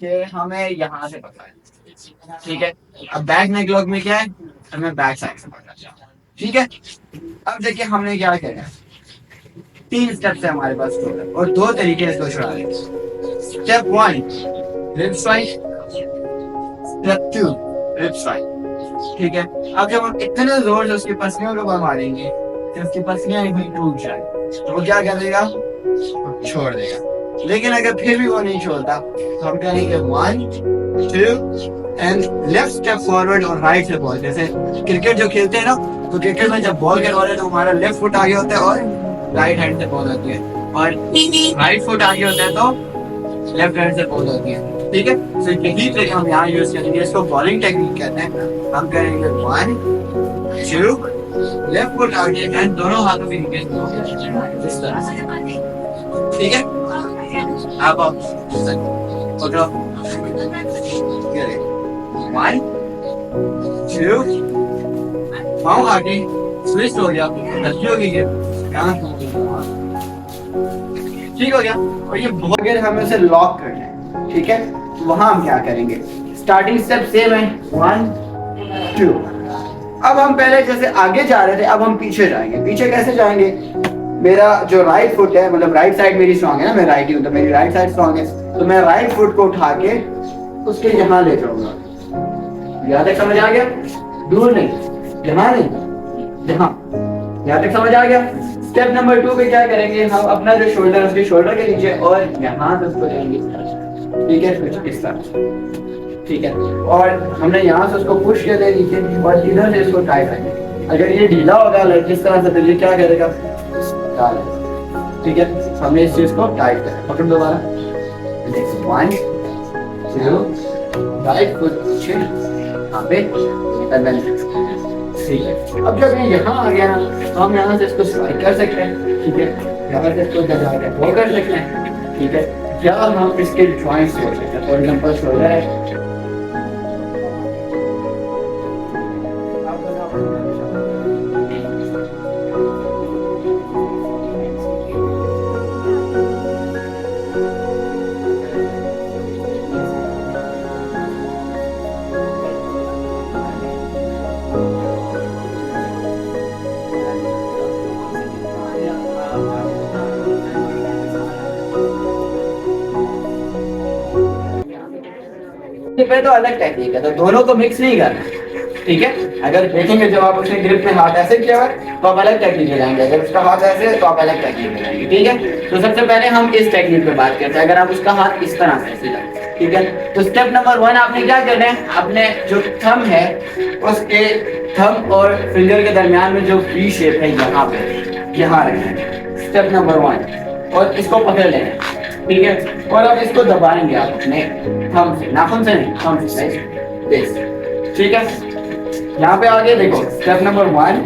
कि हमें यहाँ से पकड़ना है, ठीक है। अब बैक नेक लॉक में क्या है, हमें बैक साइड से पकड़ना है, ठीक है। अब देखिए हमने क्या किया है, तीन स्टेप्स है हमारे पास टोटल और दो तरीके से इसको छुड़ा देंगे। Step one, rip strike. Step two, rip strike, ठीक है। अब जब हम इतने जोर से उसकी पसलियों के ऊपर मारेंगे कि उसकी पसलियां एकदम टूट जाए, तो वो क्या कर देगा, छोड़ देगा। लेकिन अगर फिर भी वो नहीं छोड़ता तो हम कहेंगे one two and left step forward और राइट से बॉल। जैसे क्रिकेट जो खेलते हैं ना, तो क्रिकेट में जब बॉल करवा रहे हैं तो हमारा लेफ्ट फुट आगे होता है और राइट हैंड से बॉल होती है, और राइट फुट आगे होता है तो लेफ्ट हैंड से बॉल होती है, ठीक है। तो यही ट्रिक हम यहाँ यूज करेंगे, इसको बॉलिंग टेक्निक कहते हैं। हम करेंगे वन टू, लेफ्ट फुट आगे एंड दोनों हाथों की नीचे इस तरह से, ठीक है। अब पकड़ो, वन टू, पाँव आगे स्विच हो गया, गलती हो गई है, ठीक हो गया। और ये अगर हमें उसे लॉक करना है, ठीक है, वहां हम क्या करेंगे, स्टार्टिंग स्टेप सेम है, वन टू। अब हम पहले जैसे आगे जा रहे थे, अब हम पीछे जाएंगे। पीछे कैसे जाएंगे, मेरा जो राइट फुट है, मतलब राइट साइड मेरी स्ट्रांग है ना, मैं राइट ही हूं तो मेरी राइट साइड स्ट्रांग है, तो मैं राइट फुट को उठा के उसके यहाँ ले जाऊंगा। यहाँ तक समझ आ गया, दूर नहीं, यहाँ नहीं, यहाँ, यहाँ तक समझ आ गया। स्टेप नंबर 2 पे क्या करेंगे, हम अपना जो शोल्डर उसके शोल्डर के नीचे और यहाँ से उसको लेंगे, ठीक है, इस तरह, ठीक है। और हमने यहाँ से उसको पुश किया दे नीचे और इधर से इसको टाइट रखेंगे। अगर ये ढीला होगा लाइक इस तरह से तो ये क्या करेगा, ठीक है। हमने इस चीज को टाइट करा, पकड़ दोबारा, वन टू, राइट फुट पीछे यहाँ पे, ठीक है। अब जब ये यहाँ आ गया ना, तो हम यहाँ से इसको स्ट्राइक कर सकते हैं, ठीक है। यहाँ से इसको वो कर सकते हैं, ठीक है। या हम इसके जॉइंट्स कर सकते हैं, फॉर एग्जांपल शोल्डर है, पे तो अलग टेक्निक है, तो दोनों को मिक्स नहीं करना, ठीक है। अगर देखेंगे जब आप उसने ग्रिप में हाथ ऐसे किया हुआ तो आप अलग टेक्निक लगाएंगे, अगर उसका हाथ ऐसे है तो आप अलग टेक्निक लगाएंगे, ठीक है। तो सबसे पहले हम इस टेक्निक पे बात करते हैं। अगर आप उसका हाथ इस तरह से सीधा, ठीक है, तो स्टेप नंबर 1 आपने क्या करना है, अपने जो थंब है उसके थंब और फिंगर के दरमियान में जो वी शेप है यहाँ पे, यहाँ रखना है, स्टेप नंबर 1, और इसको पकड़ लेना है, ठीक है। और अब इसको दबाएंगे आप अपने थंब से, नाखून से नहीं, थंब से, बेस, ठीक है। यहाँ पे आगे देखो, स्टेप नंबर 1,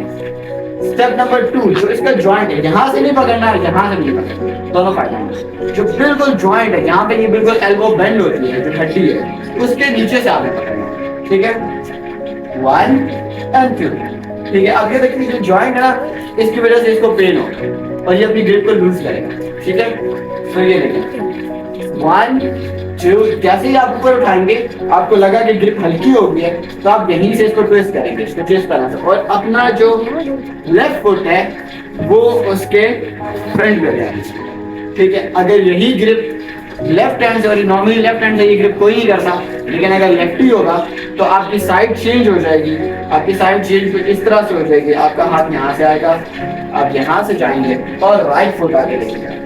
स्टेप नंबर 2, जो इसका जॉइंट है यहाँ से नहीं पकड़ना है, यहाँ से नहीं पकड़ना, दोनों फायदा है। जो बिल्कुल जॉइंट है यहाँ पे, ये बिल्कुल एल्बो बेंड होती है, जो हड्डी है उसके नीचे से आपने पकड़ना है, ठीक है। 1 and 2, ठीक है। अब ये देखिए जो जॉइंट है ना, इसकी वजह से इसको पेन होगा और ये अपनी ग्रिप को लूज करेगा, ठीक है। तो ये देखिए 1 2, जैसे ही आप ऊपर उठाएंगे आपको लगा कि ग्रिप हल्की हो गई है, तो आप यहीं से इसको ट्विस्ट करेंगे, इसको ट्विस्ट करना से, और अपना जो लेफ्ट फुट है वो उसके फ्रंट में जाएगा, ठीक है। अगर यही ग्रिप लेफ्ट हैंड से, और नॉर्मली लेफ्ट हैंड से ये ग्रिप कोई नहीं करता, लेकिन अगर लेफ्टी होगा तो आपकी साइड चेंज हो जाएगी, आपकी साइड चेंज इस तरह से हो जाएगी, आपका हाथ यहाँ से आएगा, आप यहाँ से जाएंगे और राइट फुट आगे लेके,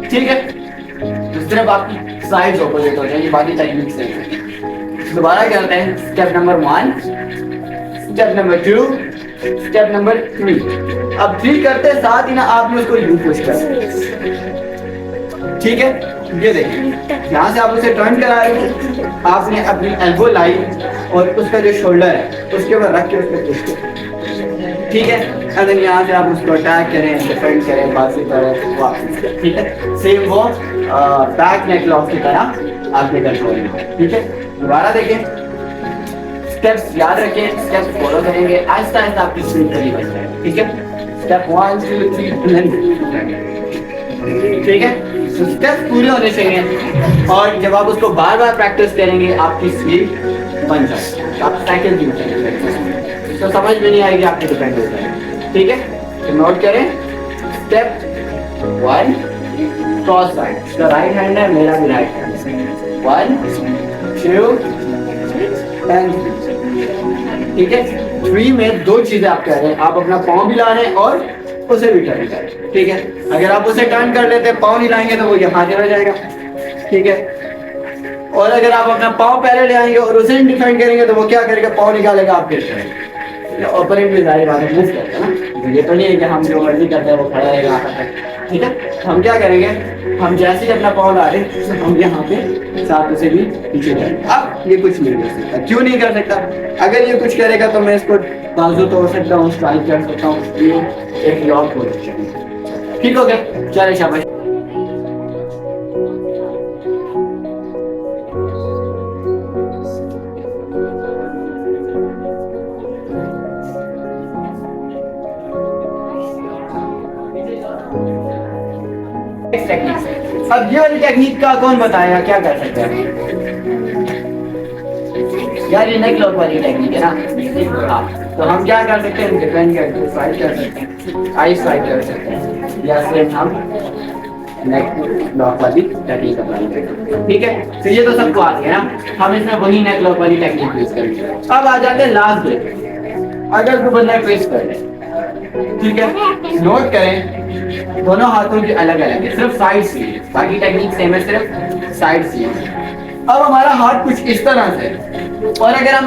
ठीक है। तो सिर्फ आपकी साइड्स ऑपोजिट हो जाएंगी, बाकी टेक्निक सेम है। दोबारा करते हैं, step number 1, step number 2, step number 3। अब 3 करते साथ ही ना आपने उसको यू पुश कर, ठीक है। ये देखिए यहाँ से आप उसे टर्न करा रहे हो, आपने अपनी एल्बो लाइन और उसका जो शोल्डर है उसके ऊपर रख के उसको पुश करें, ठीक है। अगर यहाँ से आप उसको अटैक करें, डिफेंड करें, बाकी करें वापस, ठीक है। सेम वो बैक नेक लॉक की तरह आपके कंट्रोल में, ठीक है। दोबारा देखें, स्टेप्स याद रखें, स्टेप्स फॉलो करेंगे, आहिस्ता आहिस्ता आपकी स्पीड कभी बन जाएगी, ठीक है। स्टेप 1 2 3, ठीक है। तो स्टेप्स पूरे होने चाहिए और जब आप उसको बार बार प्रैक्टिस करेंगे आपकी स्लीप बन जाएगी, आप साइकिल भी उठाएंगे तो समझ में नहीं आएगी, आपके डिपेंड हो जाएगा। ठीक है, तो नोट करें स्टेप 1 क्रॉस साइड, इसका राइट हैंड है, मेरा भी राइट हैंड है, 1 2 एंड 3। ठीक है, 3 में दो चीजें आप कह रहे हैं, आप अपना पाँव भी ला रहे हैं और उसे भी टर्न कर रहे हैं। ठीक है, अगर आप उसे टर्न कर लेते हैं पाँव नहीं लाएंगे तो वो यहाँ चला जाएगा। ठीक है, और अगर आप अपना पाँव पहले ले आएंगे और उसे डिफेंड करेंगे तो वो क्या करेगा, पाँव निकालेगा, आप फिर करेंगे। ओपोनेंट भी जाहिर बात है मूव करता है ना, तो ये तो नहीं है कि हम जो मर्जी करते हैं वो खड़ा रहेगा आता है। ठीक है, तो हम क्या करेंगे, हम जैसे ही अपना पाँव ला रहे तो हम यहाँ पे साथ उसे भी पीछे करेंगे। अब ये कुछ नहीं कर सकता, क्यों नहीं कर सकता, अगर ये कुछ करेगा तो मैं इसको बाजू तोड़ सकता हूँ, स्ट्राइक कर सकता हूँ, ये एक लॉक पोजीशन है। ठीक हो गया, चले शाबाश। अब ये वाली टेक्निक का कौन बताया, क्या कर सकते हैं यार, ये नेक लॉक वाली टेक्निक है ना। हाँ, तो हम क्या कर सकते हैं, डिपेंड करके स्ट्राइक कर सकते हैं, आई स्ट्राइक कर सकते हैं, या फिर हम नेक लॉक वाली टेक्निक अप्लाई करेंगे। ठीक है, तो ये तो सबको आ गया ना, हम इसमें वही नेक लॉक वाली टेक्निक यूज करेंगे। अब आ जाते हैं लास्ट ब्रेक, अगर कोई बंदा ट्विस्ट कर ले, ठीक है, नोट करें दोनों हाथों की अलग अलग है, सिर्फ साइड से, बाकी टेक्निक सेम है, सिर्फ साइड से। अब हमारा हाथ कुछ इस तरह से, और अगर हम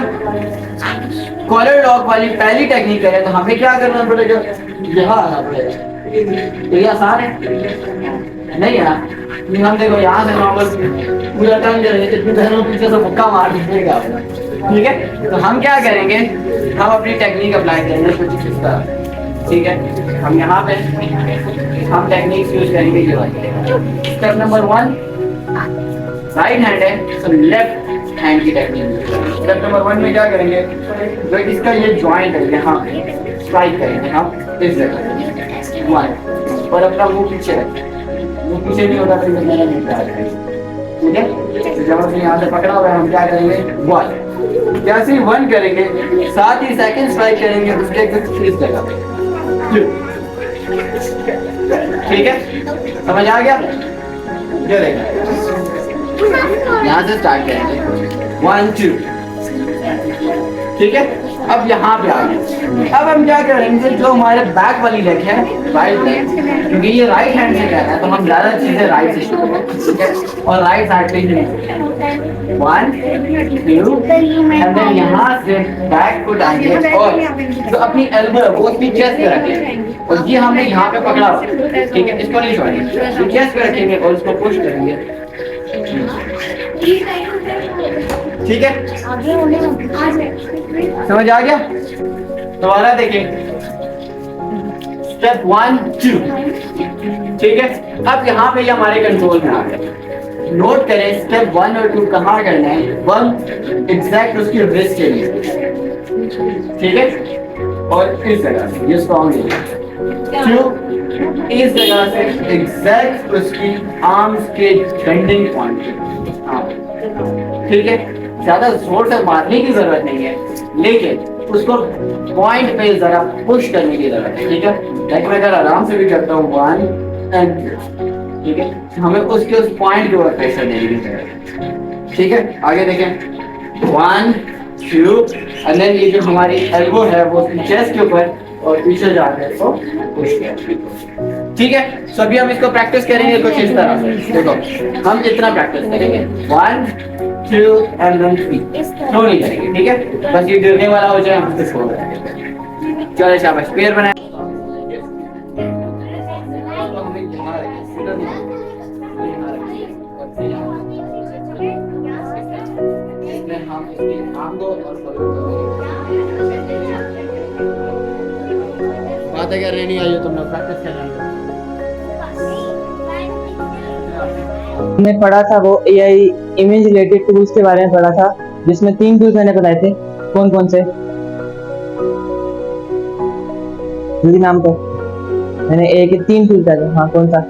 कॉलर लॉक वाली पहली टेक्निक करें तो हमें क्या करना पड़ेगा, यहाँ आना पड़ेगा। तो ये आसान है नहीं है ना, हम देखो यहाँ से नॉर्मल पूरा टर्न करेंगे, पीछे से मुक्का मार दीजिएगा। ठीक है, तो हम क्या करेंगे, हम अपनी टेक्निक अप्लाई करेंगे कुछ इस तरह। ठीक है, हम यहाँ पे हम टेक्निक्स यूज करेंगे ये वाली। स्टेप नंबर 1 राइट हैंड है, तो लेफ्ट हैंड की टेक्निक। स्टेप नंबर 1 में क्या करेंगे, जो इसका ये जॉइंट है यहाँ पे स्ट्राइक करेंगे हम इस जगह 1, और अपना मुंह पीछे रखें, मुंह पीछे नहीं होता तो मैंने नहीं कहा। ठीक है, तो जब हमने यहाँ से पकड़ा हुआ है हम क्या करेंगे 1, जैसे ही 1 करेंगे साथ ही सेकंड स्ट्राइक करेंगे उसके कुछ इस जगह पे। ठीक है, समझ आ गया, ये देखो यहाँ से स्टार्ट करेंगे 1 2। ठीक है, अब यहाँ पे आ गए। अब हम क्या करेंगे, जो हमारे बैक वाली लेग है, राइट लेग, क्योंकि ये राइट हैंड से करना है तो हम ज्यादा चीजें राइट से शुरू करेंगे। ठीक है, और राइट साइड पे ही 1 2 एंड देन यहाँ से बैक को डालेंगे और जो अपनी एल्बो है वो अपनी चेस्ट पे रखेंगे, और ये हमने यहाँ पे पकड़ा। ठीक है, इसको नहीं छोड़ेंगे, चेस्ट पे रखेंगे और इसको पुश करेंगे। ठीक है, समझ आ गया, दोबारा देखें स्टेप 1 2। ठीक है, अब यहाँ पे हमारे कंट्रोल में आ गया। नोट करें स्टेप 1 और 2 कहाँ करना है, 1 एग्जैक्ट उसकी रिस्ट के लिए, ठीक है, और इस जगह से ये स्ट्रॉन्ग है, 2 इस जगह से एग्जैक्ट उसकी आर्म्स के बेंडिंग पॉइंट। हाँ, ठीक है, ज्यादा जोर से मारने की जरूरत नहीं है, लेकिन उसको पॉइंट पे जरा पुश करने की जरूरत है। ठीक है, लाइक मैं अगर आराम से भी करता हूँ 1 एंड 2, ठीक है, हमें उसके उस पॉइंट के ऊपर प्रेशर देने की जरूरत है। ठीक है, आगे देखें 1 2 एंड देन ये जो हमारी एल्बो है वो चेस्ट के ऊपर और पीछे जाके इसको पुश किया। ठीक है, सो अभी हम इसको प्रैक्टिस करेंगे कुछ इस तरह से। देखो हम इतना प्रैक्टिस करेंगे 1 2 एंड देन 3, स्लो नहीं करेंगे। ठीक है, बस ये गिरने वाला हो जाए हम इसको छोड़ देंगे। चलो शाबाश, पैर बनाए, बातें कर रहे नहीं आई हो तुम लोग, प्रैक्टिस कर रहे हो। मैंने पढ़ा था वो एआई इमेज रिलेटेड टूल्स के बारे में पढ़ा था, जिसमें 3 टूल्स मैंने बताए थे। कौन कौन से, जल्दी नाम तो। मैंने एक 3 टूल बताए थे। हाँ, कौन सा?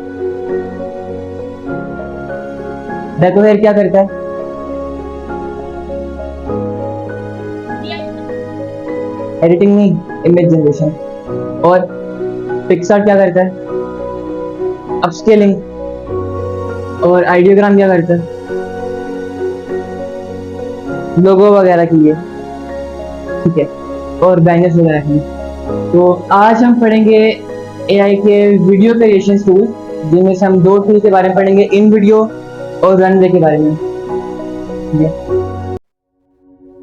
देखो यार क्या करता है, एडिटिंग नहीं, इमेज जनरेशन। और पिक्सार्ट क्या करता है, अपस्केलिंग। और आइडियोग्राम क्या करता है, लोगो वगैरह की है, ठीक है, और बैनर्स वगैरह की। तो आज हम पढ़ेंगे एआई के वीडियो क्रिएशन टूल, जिनमें से हम 2 टूल के बारे में पढ़ेंगे, इन वीडियो और रनवे के बारे में, ठीक है।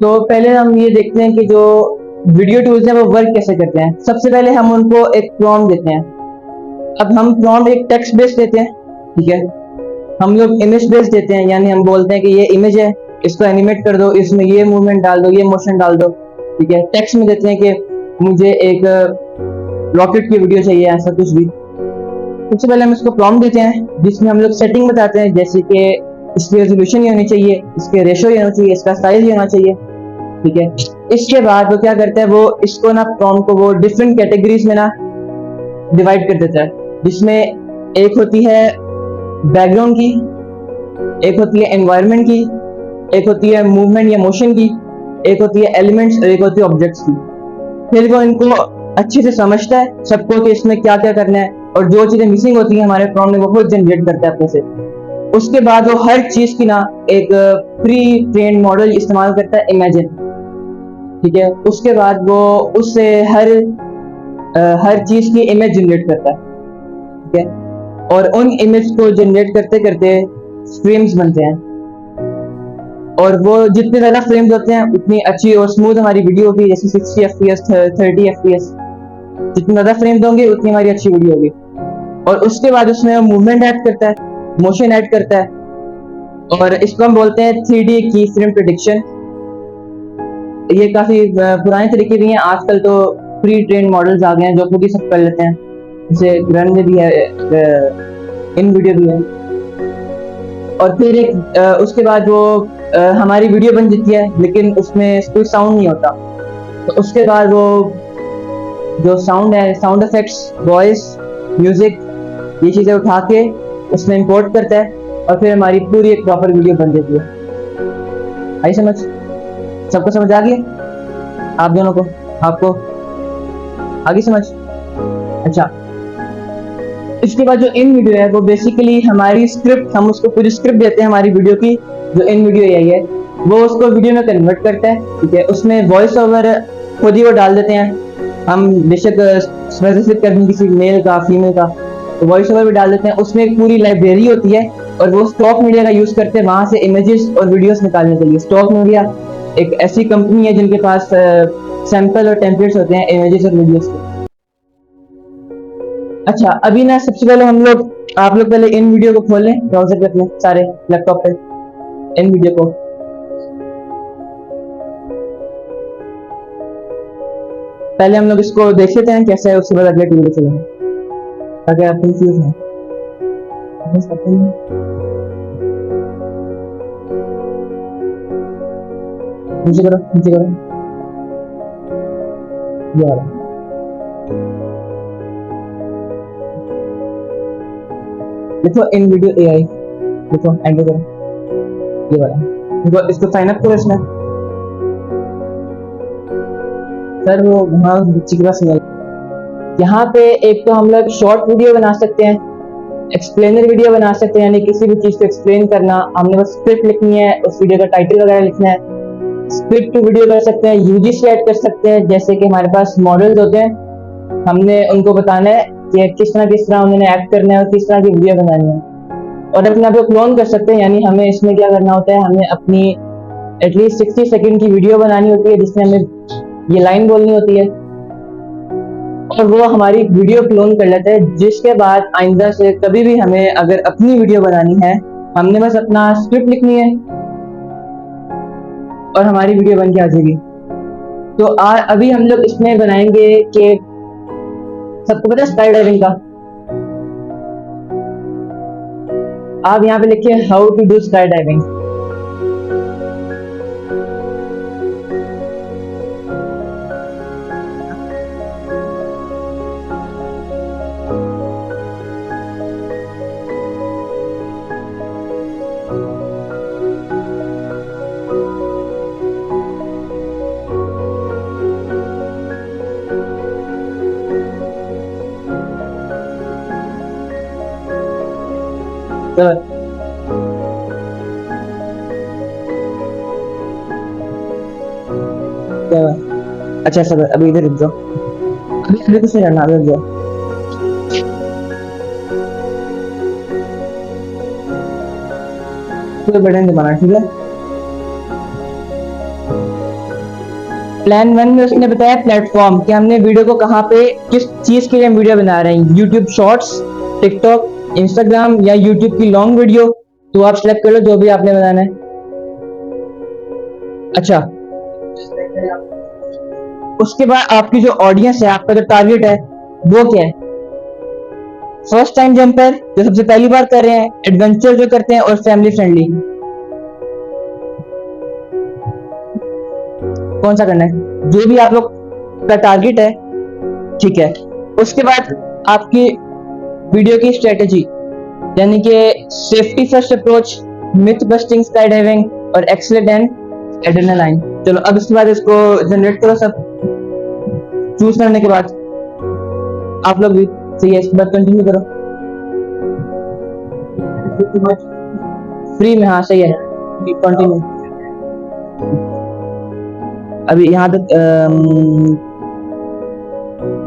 तो पहले हम ये देखते हैं कि जो वीडियो टूल्स हैं वो वर्क कैसे करते हैं। सबसे पहले हम उनको एक प्रॉम्प्ट देते हैं। अब हम प्रॉम्प्ट एक टेक्स्ट बेस्ड देते हैं, ठीक है। हम लोग इमेज बेस्ड देते हैं, यानी हम बोलते हैं कि ये इमेज है, इसको एनिमेट कर दो, इसमें ये मूवमेंट डाल दो, ये मोशन डाल दो, ठीक है। टेक्स्ट में देते हैं कि मुझे एक रॉकेट की वीडियो चाहिए, ऐसा कुछ भी। सबसे पहले हम इसको प्रॉम्प्ट देते हैं, जिसमें हम लोग सेटिंग बताते हैं, जैसे कि इसकी रेजोल्यूशन ये होनी चाहिए, इसके रेशो ये होना चाहिए, इसका साइज ये होना चाहिए, ठीक है। इसके बाद वो क्या करता है, वो इसको ना प्रॉम्प्ट को वो डिफरेंट कैटेगरीज में ना डिवाइड कर देता है, जिसमें एक होती है बैकग्राउंड की, एक होती है एनवायरनमेंट की, एक होती है मूवमेंट या मोशन की, एक होती है एलिमेंट्स और एक होती है ऑब्जेक्ट्स की। फिर वो इनको अच्छे से समझता है सबको कि इसमें क्या क्या करना है, और जो चीजें मिसिंग होती है हमारे प्रॉम्प्ट में वो खुद जनरेट करता है अपने से। उसके बाद वो हर चीज की ना एक प्री ट्रेन्ड मॉडल इस्तेमाल करता है, इमेजिन, ठीक है। उसके बाद वो उससे हर चीज की इमेज जनरेट करता है, ठीक है। और उन इमेज को जनरेट करते करते फ्रेम्स बनते हैं, और वो जितने ज्यादा फ्रेम्स होते हैं उतनी अच्छी और स्मूथ हमारी वीडियो होगी। जैसे 60 FPS 30 FPS, जितने ज्यादा फ्रेम्स होंगे उतनी हमारी अच्छी वीडियो होगी। और उसके बाद उसमें मूवमेंट ऐड करता है, मोशन ऐड करता है, और इसको हम बोलते हैं 3D की फ्रेम प्रेडिक्शन। ये काफी पुराने तरीके भी हैं, आजकल तो प्री ट्रेन मॉडल्स आ गए हैं जो खुद ही सब कर लेते हैं, जैसे रन में भी है, इन वीडियो भी है। और फिर उसके बाद वो हमारी वीडियो बन जाती है, लेकिन उसमें कोई साउंड नहीं होता। तो उसके बाद वो जो साउंड है, साउंड इफेक्ट्स, वॉइस, म्यूजिक, ये चीजें उठा के उसमें इंपोर्ट करता है, और फिर हमारी पूरी एक प्रॉपर वीडियो बन जाती है। आई समझ? सबको समझ आ गया? आप दोनों को, आपको आगे समझ? अच्छा, इसके बाद जो इन वीडियो है वो बेसिकली हमारी स्क्रिप्ट, हम उसको पूरी स्क्रिप्ट देते हैं हमारी वीडियो की, जो इन वीडियो यही है, वो उसको वीडियो में कन्वर्ट करता है, ठीक है। उसमें वॉइस ओवर खुद ही वो डाल देते हैं, हम बेशक स्पेसिफिक कर दें किसी मेल का, फीमेल का, तो वॉइस ओवर भी डाल देते हैं। उसमें एक पूरी लाइब्रेरी होती है, और वो स्टॉक मीडिया का यूज करते हैं वहां से इमेजेस और वीडियोस निकालने के लिए। स्टॉक मीडिया एक ऐसी कंपनी है जिनके पास सैंपल और टेम्पलेट्स होते हैं इमेजेस और वीडियोस के। अच्छा, अभी ना सबसे पहले आप लोग पहले इन वीडियो को खोल लें ब्राउजर पे अपने सारे लैपटॉप पे, इन वीडियो को। पहले हम लोग इसको देख लेते हैं कैसे है, उसके बाद अगले टूल पे चलेंगे, ताकि आप कंफ्यूज हैं। नीचे करो, नीचे करो, ये वाला। देखो इन वीडियो एआई, देखो एंटर करो, ये वाला। देखो इसको साइन अप करो इसमें। सर वो वहाँ बच्ची के पास यहाँ पे एक तो हम लोग शॉर्ट वीडियो बना सकते हैं, एक्सप्लेनर वीडियो बना सकते हैं, यानी किसी भी चीज को एक्सप्लेन करना, हमने बस स्क्रिप्ट लिखनी है, उस वीडियो का टाइटल वगैरह लिखना है। स्क्रिप्ट टू वीडियो कर सकते हैं, यूजीसी ऐड कर सकते हैं, जैसे कि हमारे पास मॉडल्स होते हैं, हमने उनको बताना है कि किस तरह उन्होंने एक्ट करना है और किस तरह की वीडियो बनानी है। और अपने आप को क्लोन कर सकते हैं, यानी हमें इसमें क्या करना होता है, हमें अपनी एटलीस्ट 60 सेकंड की वीडियो बनानी होती है, जिसमें हमें ये लाइन बोलनी होती है, और वो हमारी वीडियो क्लोन कर लेता है। जिसके बाद आइंदा से कभी भी हमें अगर अपनी वीडियो बनानी है, हमने बस अपना स्क्रिप्ट लिखनी है और हमारी वीडियो बन के आ जाएगी। तो अभी हम लोग इसमें बनाएंगे कि सबको पता है स्काई डाइविंग का, आप यहाँ पे लिखिए how to do skydiving. तो अच्छा सर अभी इधर रुक जाओ, अभी कुछ नहीं करना, अभी रुक जाओ। तो बटन दबाना, ठीक है। प्लान 1 में उसने बताया प्लेटफॉर्म कि हमने वीडियो को कहाँ पे किस चीज के लिए हम वीडियो बना रहे हैं, यूट्यूब शॉर्ट्स, टिकटॉक, इंस्टाग्राम या यूट्यूब की लॉन्ग वीडियो। तो आप सिलेक्ट कर लो जो भी आपने बनाना है। अच्छा, उसके बाद आपकी जो ऑडियंस है, आपका जो टारगेट है वो क्या है? फर्स्ट टाइम जंपर जो सबसे पहली बार कर रहे हैं, एडवेंचर जो करते हैं, और फैमिली फ्रेंडली। कौन सा करना है? जो भी आप लोग का टारगेट है, ठीक है। उसके बाद आपकी वीडियो की स्ट्रेटेजी, यानी कि safety first approach, myth busting, skydiving और एक्सीलेंट एंड एड्रेनालाइन। चलो अब इसके बाद इसको जनरेट करो। सब चूज करने के बाद आप लोग भी सही है, इसके बाद कंटिन्यू करो। फ्री में, हाँ सही है, कंटिन्यू। अभी यहाँ तक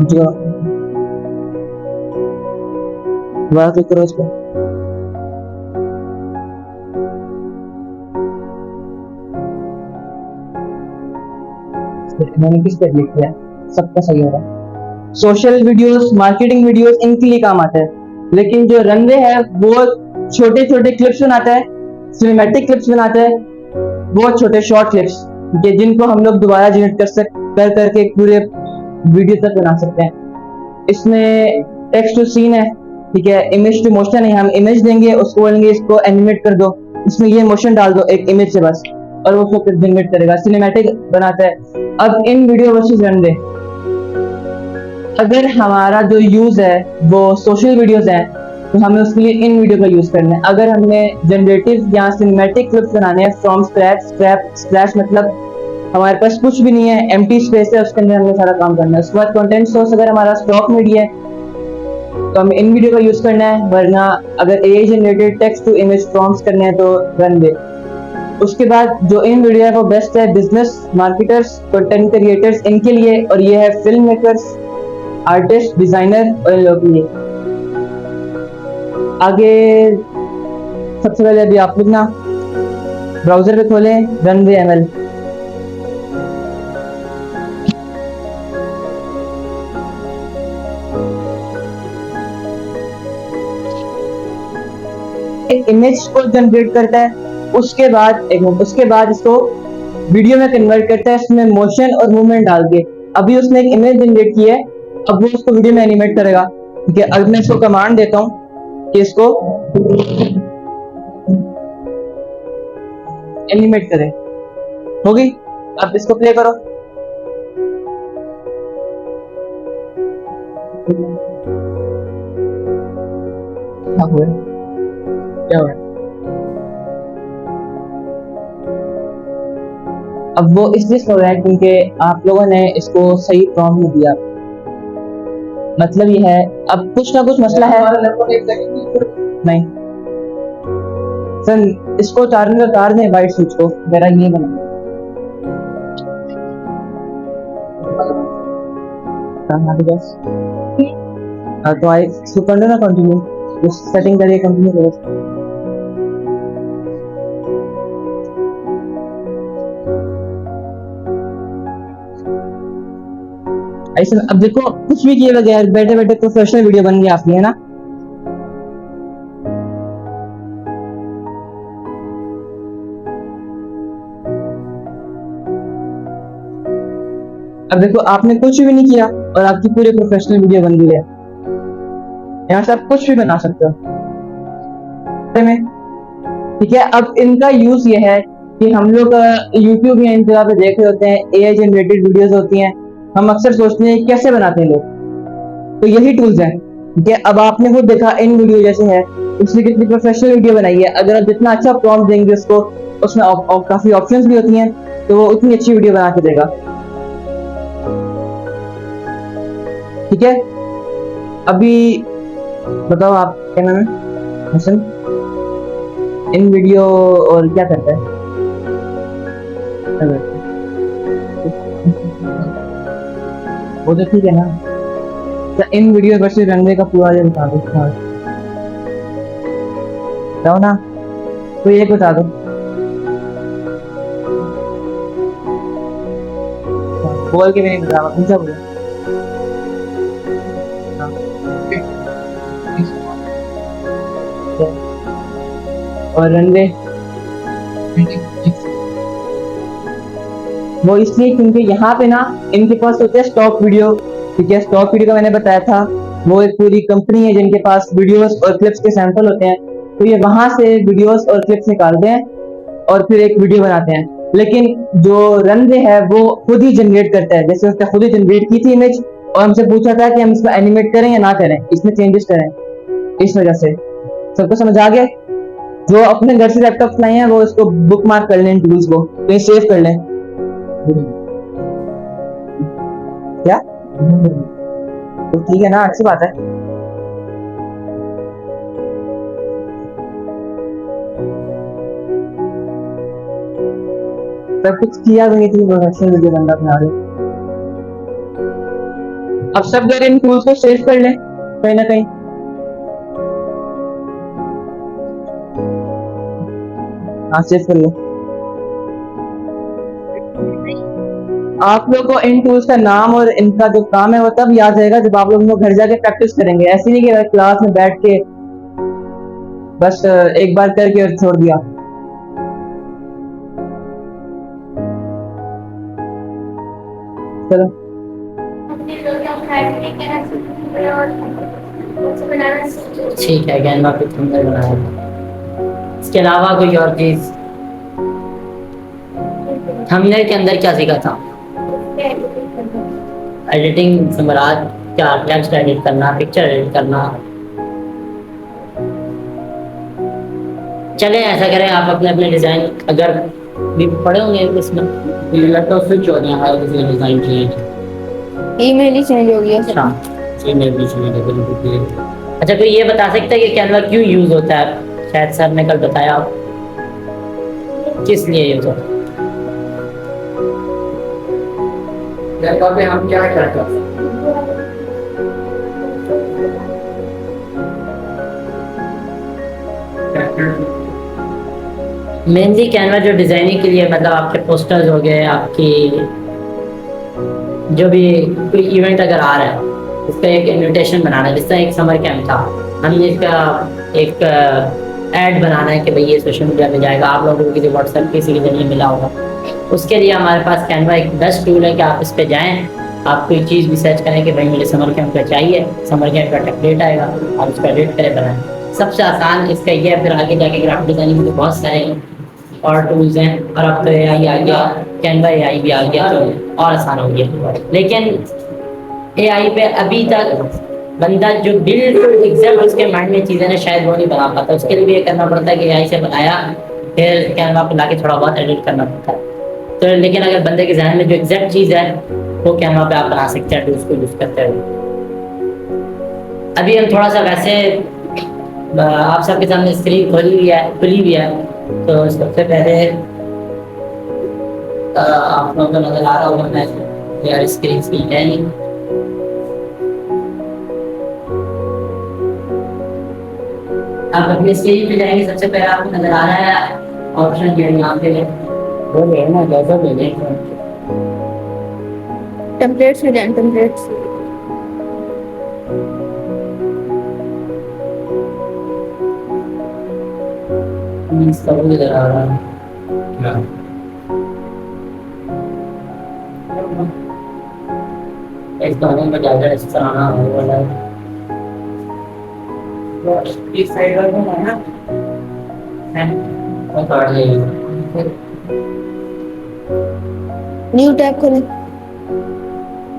जो दोबारा क्लिक करो इस पर। मैंने किस पर क्लिक किया? सबका सही होगा। सोशल वीडियोस, मार्केटिंग वीडियोस इनके लिए काम आता है, लेकिन जो रनवे है वो छोटे छोटे क्लिप्स बनाता है, सिनेमैटिक क्लिप्स बनाता है, बहुत छोटे शॉर्ट क्लिप्स जिनको हम लोग दोबारा जनरेट कर करके पूरे वीडियो तक बना सकते हैं। इसमें टेक्स्ट टू सीन है, ठीक है, इमेज टू मोशन है। हम इमेज देंगे, उसको बोलेंगे इसको एनिमेट कर दो, इसमें ये मोशन डाल दो एक इमेज से बस, और वो उसको जनरेट करेगा। सिनेमैटिक बनाता है। अब इन वीडियो वर्सेस रनवे, अगर हमारा जो यूज है वो सोशल वीडियोस है तो हमें उसके लिए इन वीडियो का यूज करना है। अगर हमने जनरेटिव या सिनेमैटिक क्लिप्स बनाने हैं फ्रॉम स्क्रैच मतलब हमारे पास कुछ भी नहीं है, एम्प्टी स्पेस है, उसके अंदर हमने सारा काम करना है। उसके बाद कंटेंट सोर्स अगर हमारा स्टॉक मीडिया है तो हमें इन वीडियो का यूज करना है, वरना अगर AI generated text to image prompts करने हैं तो रनवे। उसके बाद जो इन वीडियो है वो बेस्ट है बिजनेस, मार्केटर्स, कंटेंट क्रिएटर्स इनके लिए, और ये है फिल्म मेकर्स, आर्टिस्ट, डिजाइनर और इन लोगों के लिए। आगे सबसे पहले अभी आप लोग ना ब्राउजर पे खोलें रनवे एमएल। इमेज को जनरेट करता है, उसके बाद इसको वीडियो में कन्वर्ट करता है, इसमें मोशन और मूवमेंट डाल के। अभी उसने एक इमेज जनरेट की है, अब वो उसको वीडियो में एनिमेट करेगा, ठीक है। अब मैं इसको कमांड देता हूँ कि इसको एनिमेट करे, होगी। अब इसको प्ले करो। क्या हुआ? अब वो इसलिए हो रहा है क्योंकि आप लोगों ने इसको सही प्रॉम्प्ट नहीं दिया। मतलब ये है, अब कुछ ना कुछ मसला है। नहीं सर, इसको चार्जिंग का तार दें वाइट स्विच को, मेरा ये बना। तो आई इसको कर ना कंटिन्यू, उस सेटिंग करिए, कंटिन्यू करो। ऐसे अब देखो, कुछ भी किए बगैर बैठे बैठे प्रोफेशनल वीडियो बन गई आपकी, है ना। अब देखो, आपने कुछ भी नहीं किया और आपकी पूरी प्रोफेशनल वीडियो बन गई है। यहाँ से आप कुछ भी बना सकते हो, ठीक है। अब इनका यूज ये है कि हम लोग यूट्यूब या इन जगह पे देख रहे होते हैं, एआई जनरेटेड वीडियोस होती हैं, हम अक्सर सोचते हैं कैसे बनाते हैं लोग, तो यही टूल्स हैं, ठीक है। अब आपने वो देखा इन वीडियो जैसे है, उसने कितनी प्रोफेशनल वीडियो बनाई है। अगर आप जितना अच्छा प्रॉम्प्ट देंगे उसको, उसमें काफी ऑप्शंस भी होती हैं, तो वो उतनी अच्छी वीडियो बना के देगा, ठीक है। अभी बताओ आप क्या नाम है? हसन। इन वीडियो और क्या करता है? वो तो ठीक है ना। तो इन वीडियो वर्सेस रनवे का पूरा ये बता दो। हाँ बताओ ना, तो एक बता दो। बोल के भी नहीं बता, कौन सा बोला? हाँ, और रनवे वो इसलिए क्योंकि यहाँ पे ना इनके पास होते हैं स्टॉक वीडियो। ठीक है, स्टॉक वीडियो का मैंने बताया था, वो एक पूरी कंपनी है जिनके पास वीडियोस और क्लिप्स के सैंपल होते हैं। तो ये वहां से वीडियोस और क्लिप्स निकालते हैं और फिर एक वीडियो बनाते हैं। लेकिन जो रनवे है वो खुद ही जनरेट करता है, जैसे उसने खुद ही जनरेट की थी इमेज और हमसे पूछा था कि हम इसको एनिमेट करें या ना करें, इसमें चेंजेस करें। इस वजह से सबको समझ आ गया। जो अपने घर से लैपटॉप लाए हैं वो इसको बुक मार्क कर लें, टूल्स को कहीं सेव कर लें। क्या तो ठीक है ना, अच्छी बात है। सब कुछ किया भी नहीं थी, प्रोडक्शन वीडियो बंदा बना रहे। अब सब जगह इन टूल्स को सेव कर लें कहीं ना कहीं। हाँ सेव कर लो। आप लोग को इन टूल्स का नाम और इनका जो काम है वो तब याद रहेगा जब आप लोग घर जाके प्रैक्टिस करेंगे। ऐसे नहीं कि क्लास में बैठ के बस एक बार करके और छोड़ दिया। चलो ठीक है, कैनवा पे तुमने बनाया। इसके अलावा कोई और चीज हमने के अंदर क्या सीखा था? एडिटिंग से मुराद क्या? टेक्स्ट एडिट करना, पिक्चर एडिट करना। चले ऐसा करें, आप अपने अपने डिजाइन अगर भी पढ़े होंगे इसमें लैपटॉप स्विच हो गया है, डिजाइन चेंज, ईमेल ही चेंज हो गया। अच्छा ईमेल भी चेंज हो गया। अच्छा, कोई ये बता सकता है कि कैनवा क्यों यूज होता है? शायद सर ने कल बताया, किस लिए यूज होता है? लैपटॉप पे हम क्या करते हैं? मेनली कैनवा जो डिजाइनिंग के लिए, मतलब आपके पोस्टर्स हो गए, आपकी जो भी कोई इवेंट अगर आ रहा है उसका एक इनविटेशन बनाना है। जैसे एक समर कैंप था, हमने इसका एक ऐड बनाना है कि भाई ये सोशल मीडिया पे जाएगा, आप लोगों को किसी व्हाट्सएप किसी के जरिए मिला होगा। उसके लिए हमारे पास कैनवा एक बेस्ट टूल है कि आप इस पर जाएँ, आप कोई चीज़ भी सर्च करें कि भाई मुझे समर कैंप का चाहिए, समर कैंप का टेम्पलेट आएगा, आप उसका एडिट करें, बनाएं। सबसे आसान इसका ये है। फिर आगे जाके ग्राफिक डिजाइनिंग में बहुत सारे और टूल्स हैं, और अब तो AI आ गया, कैनवा AI भी आ गया, तो और आसान हो गया। लेकिन AI पे अभी तक बंदा जो बिल्कुल एग्जैक्ट उसके माइंड में चीज़ें ना, शायद वो नहीं बना पाता। उसके लिए भी ये करना पड़ता है कि AI से बनाया, फिर कैनवा पे लाके थोड़ा बहुत एडिट करना पड़ता है। तो लेकिन अगर बंदे के जहन में जो एग्जैक्ट चीज़ है वो कैनवा पे आप बना सकते हैं, टूल्स को यूज़ करते हुए। अभी हम थोड़ा सा वैसे आप सबके सामने स्क्रीन खुली हुई है, तो सबसे पहले आप लोगों को नजर आ रहा होगा, मैं यार स्क्रीन है नहीं। आप अपने स्क्रीन पे जाएंगे, सबसे पहले आपको नजर आ रहा है ऑप्शन जो यहाँ पे बोलिए ना, जैसा बोलिए। टेम्पलेट्स में जाएं, टेम्पलेट्स। सब नजर आ रहा है। क्या? इस गाने में ज़्यादा इस तरह वाला इस साइड वाला है ना, और काट देंगे। न्यू टैब खोलें,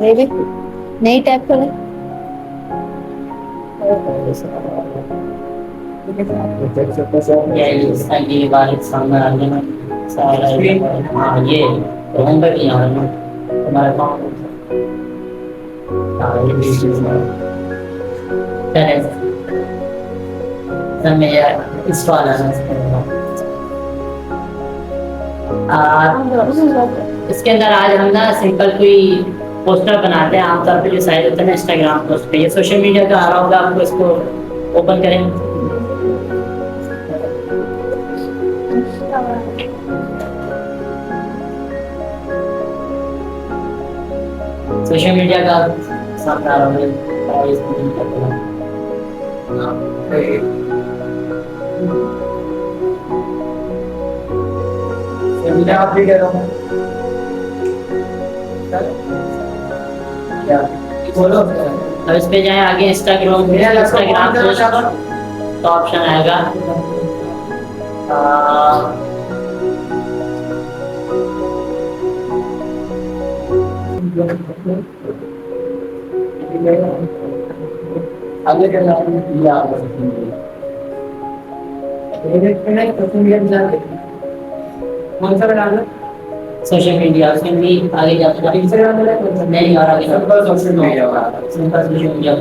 मे भी नई टैब खोलें। ये बार सामने आ गया सारा। हाँ ये तो हम पे भी आ रहा है हमारे पास। समय इस वाला इसके अंदर आज हम ना सिंपल कोई पोस्टर बनाते हैं। आमतौर पे जो साइज होता है ना इंस्टाग्राम पोस्ट पे, ये सोशल मीडिया का आ रहा होगा आपको, इसको ओपन करें। सोशल मीडिया का सामने आ रहा होगा और इसको लिंक कर देना। आप भी कह रहा हूँ बोलो। अब इस पे जाए आगे इंस्टाग्राम तो ऑप्शन आएगा आगे करना कौन सा बनाना सोशल मीडिया, उसमें भी आगे जाता है नहीं और आगे simple social media simple social media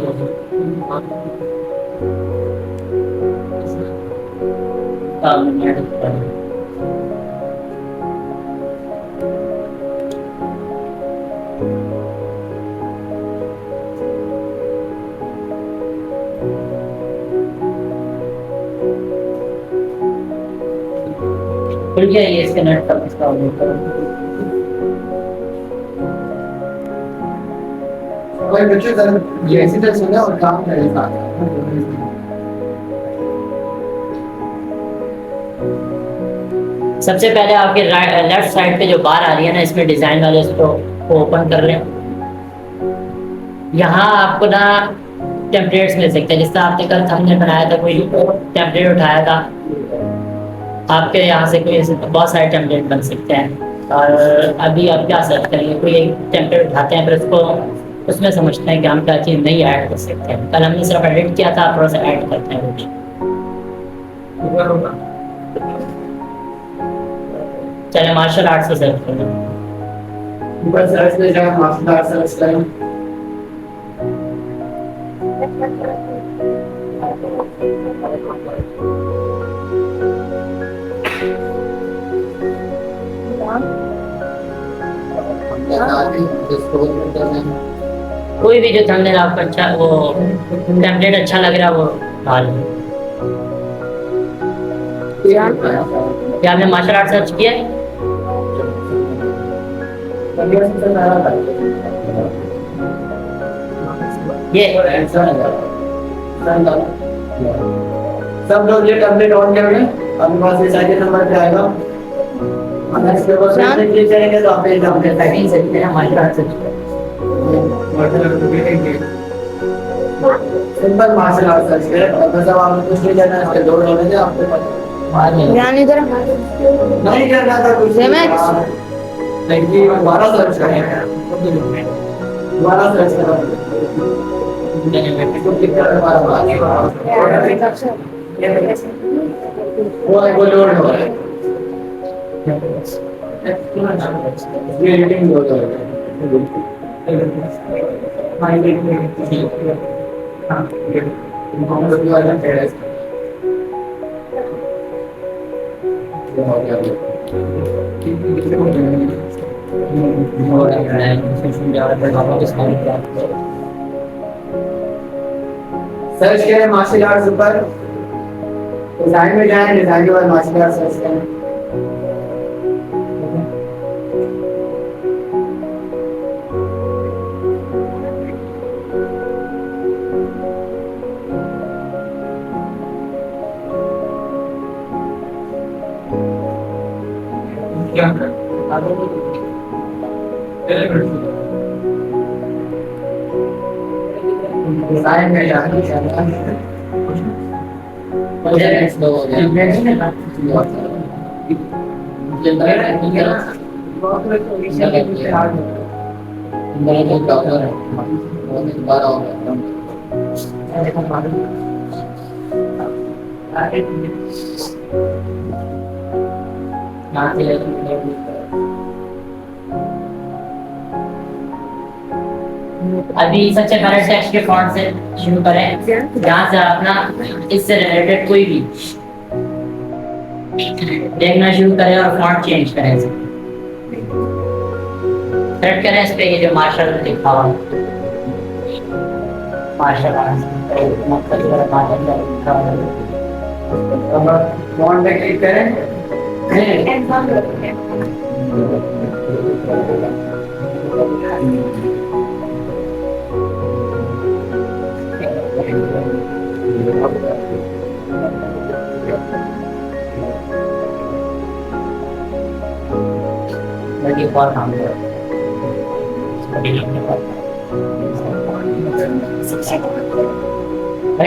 खुल गया ये इसके नेट पर इसका कोई बच्चे ये ऐसी तरह सुना और काम करेगा। सबसे पहले आपके लेफ्ट साइड पे जो बार आ रही है ना, इसमें डिजाइन वाले, इसको ओपन कर लें। यहाँ आपको ना टेम्पलेट्स मिल सकते हैं। जिससे आपने कल थंबनेल बनाया था, कोई टेम्पलेट उठाया था, आपके यहाँ से कोई बहुत सारे टेम्पलेट बन सकते हैं। और अभी आप क्या सर्च करेंगे, कोई एक टेम्पलेट उठाते हैं, फिर उसको उसमें समझते हैं कि हम क्या चीज़ नहीं ऐड कर सकते हैं। कल हमने सिर्फ एडिट किया था, थोड़ा सा ऐड करते हैं कुछ। चले मार्शल आर्ट से सर्च करें। ऊपर सर्च में जाए, मार्शल आर्ट सर्च करें। कोई भी जो थंबनेल आपको अच्छा, वो टेम्पलेट अच्छा लग रहा है वो डाल लें। क्या आपने मार्शल आर्ट सर्च किया है? ये सब लोग ये टैबलेट ऑन कर लें। आपके पास ये साइड नंबर पे आएगा। अगर इसके ऊपर से क्लिक करेंगे तो आप ये टैबलेट सेटिंग सकते हैं मार्शल आर्ट सर्च करें। सिंपल मार्शल आर्ट सर्च करें और बस अब आपको कुछ नहीं करना है, इसके दो डॉलर है आपको ध्यान इधर नहीं करना था कुछ नहीं। दोबारा सर्च करें, दोबारा सर्च करें। वो लोड हो रहा है, ये एडिटिंग हो रहा है। सर्च करें मार्शल आर्ट्स ऊपर, डिजाइन में जाएं, डिजाइन के बाद मार्शल आर्ट्स सर्च करें। डिजाइन में जाएं, अभी सबसे पहले टेक्स्ट के फॉन्ट से शुरू करें, जहाँ से अपना इससे रिलेटेड कोई भी देखना शुरू करें और फॉन्ट चेंज करें। सेट करें इस पे ये जो मार्शल लिखा हुआ मार्शल फॉन्ट पे क्लिक करें।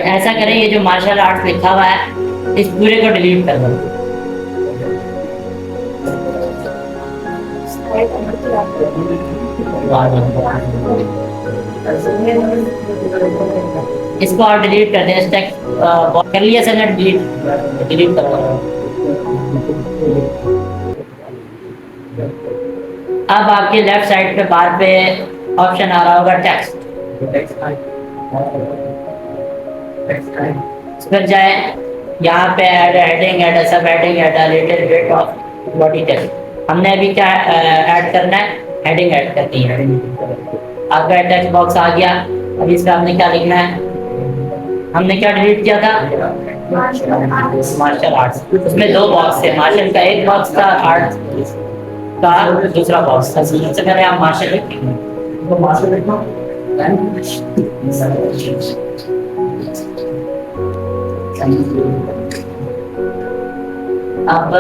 ऐसा करें ये जो मार्शल आर्ट्स लिखा हुआ है इस पूरे को डिलीट कर दो। इसको और डिलीट कर दें। इस टेक्स्ट कर लिया सर, डिलीट कर दो। अब आपके लेफ्ट साइड पे बार पे ऑप्शन आ रहा होगा टेक्स्ट, इस पर जाए। यहाँ पे ऐड हेडिंग, ऐड सब heading, add little bit of body text. हमने अभी क्या ऐड करना है? हेडिंग ऐड करनी है। आपका टेक्स्ट बॉक्स आ गया। अभी इसका हमने क्या लिखना है? हमने क्या डिलीट किया था? Martial arts. उसमें दो बॉक्स थे, मार्शल का एक बॉक्स था, आर्ट्स का दूसरा बॉक्स था। सबसे पहले आप मार्शल लिखेंगे तो मार्शल लिखो। अब